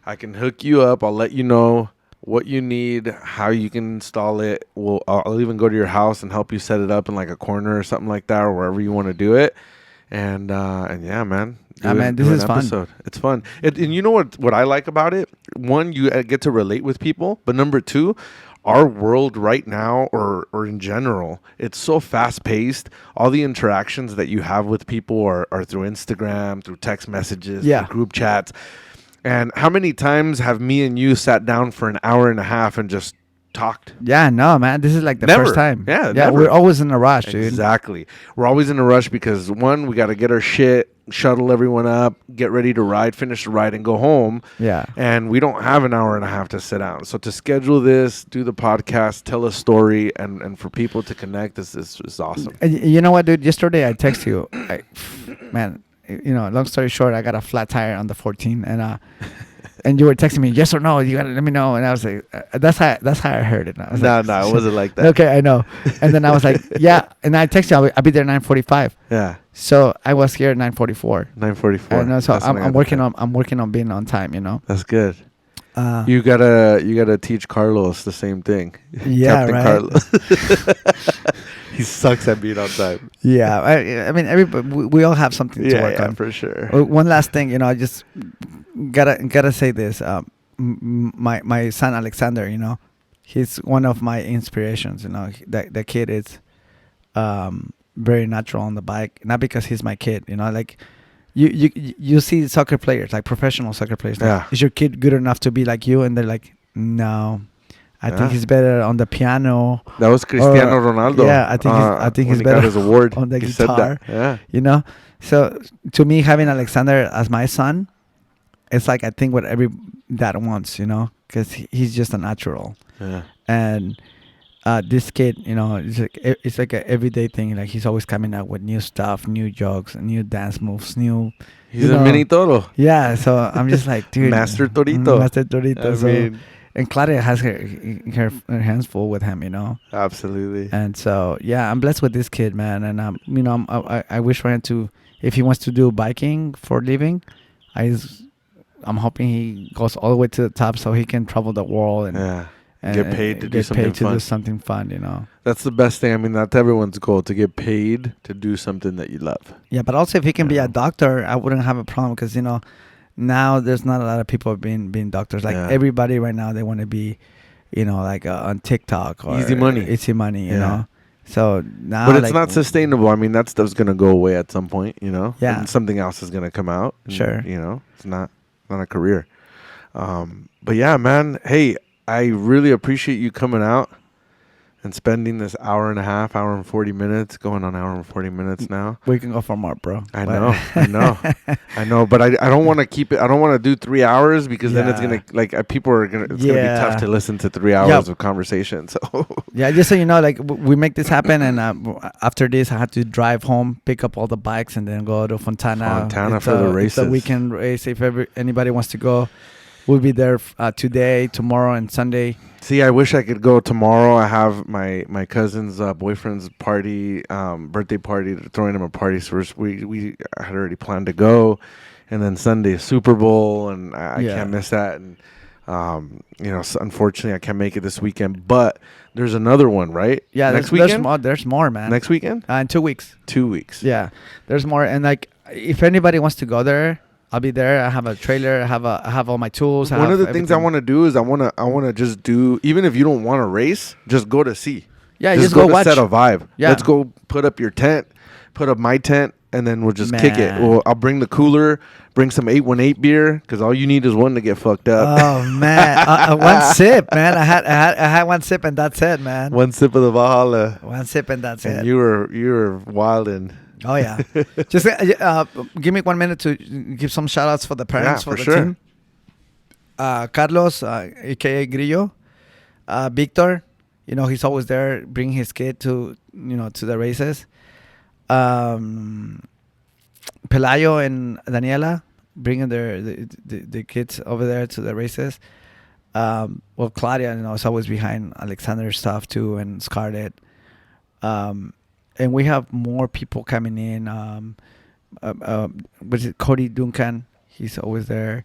I can hook you up. I'll let you know what you need, how you can install it. I'll even go to your house and help you set it up in like a corner or something like that, or wherever you want to do it. And yeah, man. This is fun. It's fun. And you know what I like about it? One, you get to relate with people. But number 2, our world right now or in general, it's so fast paced. All the interactions that you have with people are through Instagram, through text messages, through group chats. And how many times have me and you sat down for an hour and a half and just talked? Yeah, no, man. This is like the first time. Yeah, never. We're always in a rush, dude. Exactly. We're always in a rush because, one, we got to get our shit, shuttle everyone up, get ready to ride, finish the ride, and go home. Yeah. And we don't have an hour and a half to sit down. So to schedule this, do the podcast, tell a story, and for people to connect, this is awesome. You know what, dude? Yesterday I text you. Man, long story short, I got a flat tire on the 14, and you were texting me, yes or no, you gotta let me know. And I was like, that's how I heard it. No, it wasn't like that. Okay, I know. And then I was like, yeah. And I texted you, I'll be there 9:45. Yeah. So I was here at 9:44. 9:44. I know. So I'm working on being on time. That's good. You gotta teach Carlos the same thing. Yeah, Captain right. Carlos. He sucks at being on time. Yeah, I mean, everybody, we all have something to work on for sure. One last thing, I just gotta say this. My son Alexander, he's one of my inspirations. The kid is very natural on the bike, not because he's my kid. Like you see soccer players, like professional soccer players. Like, is your kid good enough to be like you? And they're like, no. I think he's better on the piano. That was Cristiano Ronaldo. Yeah, I think he's better got his award. On the he guitar. Said that. Yeah. So to me, having Alexander as my son, it's like I think what every dad wants. because he's just a natural. Yeah. And this kid, it's like a everyday thing. Like he's always coming out with new stuff, new jokes, new dance moves, new. He's a mini Toro. Yeah, so I'm just like, dude, Master Torito. Master Torito. I mean, and Claudia has her hands full with him, absolutely. And so yeah, I'm blessed with this kid, man. And I wish for him to, if he wants to do biking for a living, I'm hoping he goes all the way to the top so he can travel the world and get paid to do something fun. That's the best thing. I mean, that's everyone's goal, to get paid to do something that you love. Yeah, but also if he can be a doctor, I wouldn't have a problem because now there's not a lot of people being doctors. Like everybody right now, they want to be, like on TikTok or easy money, you know. So now, but it's not sustainable. I mean, that stuff's gonna go away at some point, Yeah, and something else is gonna come out. And, sure. It's not a career. But yeah, man. Hey, I really appreciate you coming out and spending this hour and 40 minutes, going on hour and 40 minutes now. We can go for more, bro. I know. But I don't want to keep it. I don't want to do 3 hours because then it's gonna people are gonna. It's gonna be tough to listen to 3 hours of conversation. So yeah, just so you know, like we make this happen, and after this, I had to drive home, pick up all the bikes, and then go to Fontana for the races. It's a weekend race. If anybody wants to go, we'll be there today, tomorrow, and Sunday. See, I wish I could go tomorrow. I have my cousin's boyfriend's party, birthday party. They're throwing him a party, so we had already planned to go. And then Sunday is Super Bowl, and I can't miss that. And so unfortunately, I can't make it this weekend. But there's another one, right? Yeah, next weekend. There's more, man. Next weekend? In 2 weeks. 2 weeks. Yeah, there's more. And like, if anybody wants to go there, I'll be there. I have a trailer. I have all my tools. One of the things I want to do is I want to just do, even if you don't want to race, just go to see. Yeah, just go watch. Set a vibe. Yeah. Let's go put up your tent, put up my tent, and then we'll just kick it. Well, I'll bring the cooler, bring some 818 beer, because all you need is one to get fucked up. Oh man, one sip, man. I had one sip and that's it, man. One sip of the Valhalla. One sip and that's it. You were wildin'. Oh yeah. Just give me 1 minute to give some shout outs for the parents for the team. Carlos, aka Grillo, Victor, he's always there bringing his kid to the races. Pelayo and Daniela bringing the kids over there to the races. Well, Claudia, is always behind Alexander's stuff too, and Scarlett. And we have more people coming in. Was it Cody Duncan? He's always there.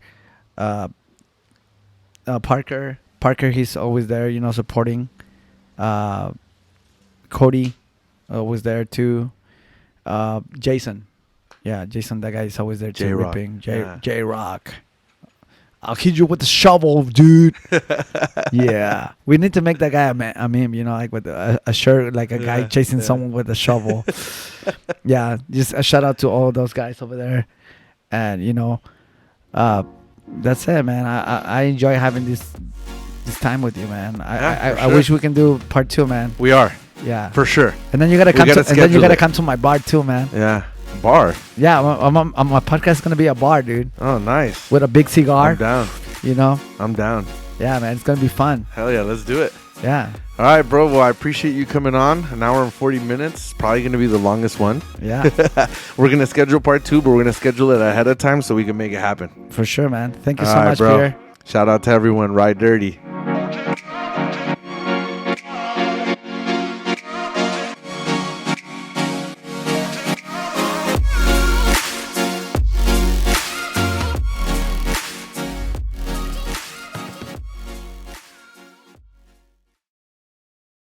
Parker, he's always there, supporting. Cody was there too. Jason. Yeah, Jason, that guy is always there too. Ripping. J-Rock. I'll hit you with the shovel, dude. Yeah. We need to make that guy a meme, like with a shirt, like a guy chasing someone with a shovel. Yeah. Just a shout out to all those guys over there. And, that's it, man. I enjoy having this time with you, man. I wish we can do part 2, man. We are. Yeah. For sure. And then you gotta come to my bar too, man. Yeah. Bar. Yeah, my podcast is gonna be a bar, dude. Oh, nice. With a big cigar. I'm down. I'm down. Yeah, man, it's gonna be fun. Hell yeah, let's do it. Yeah. All right, bro. Well, I appreciate you coming on. 1 hour and 40 minutes. Probably gonna be the longest one. Yeah. We're gonna schedule part 2, but we're gonna schedule it ahead of time so we can make it happen. For sure, man. Thank you so much, much, Pierre. Shout out to everyone. Ride dirty.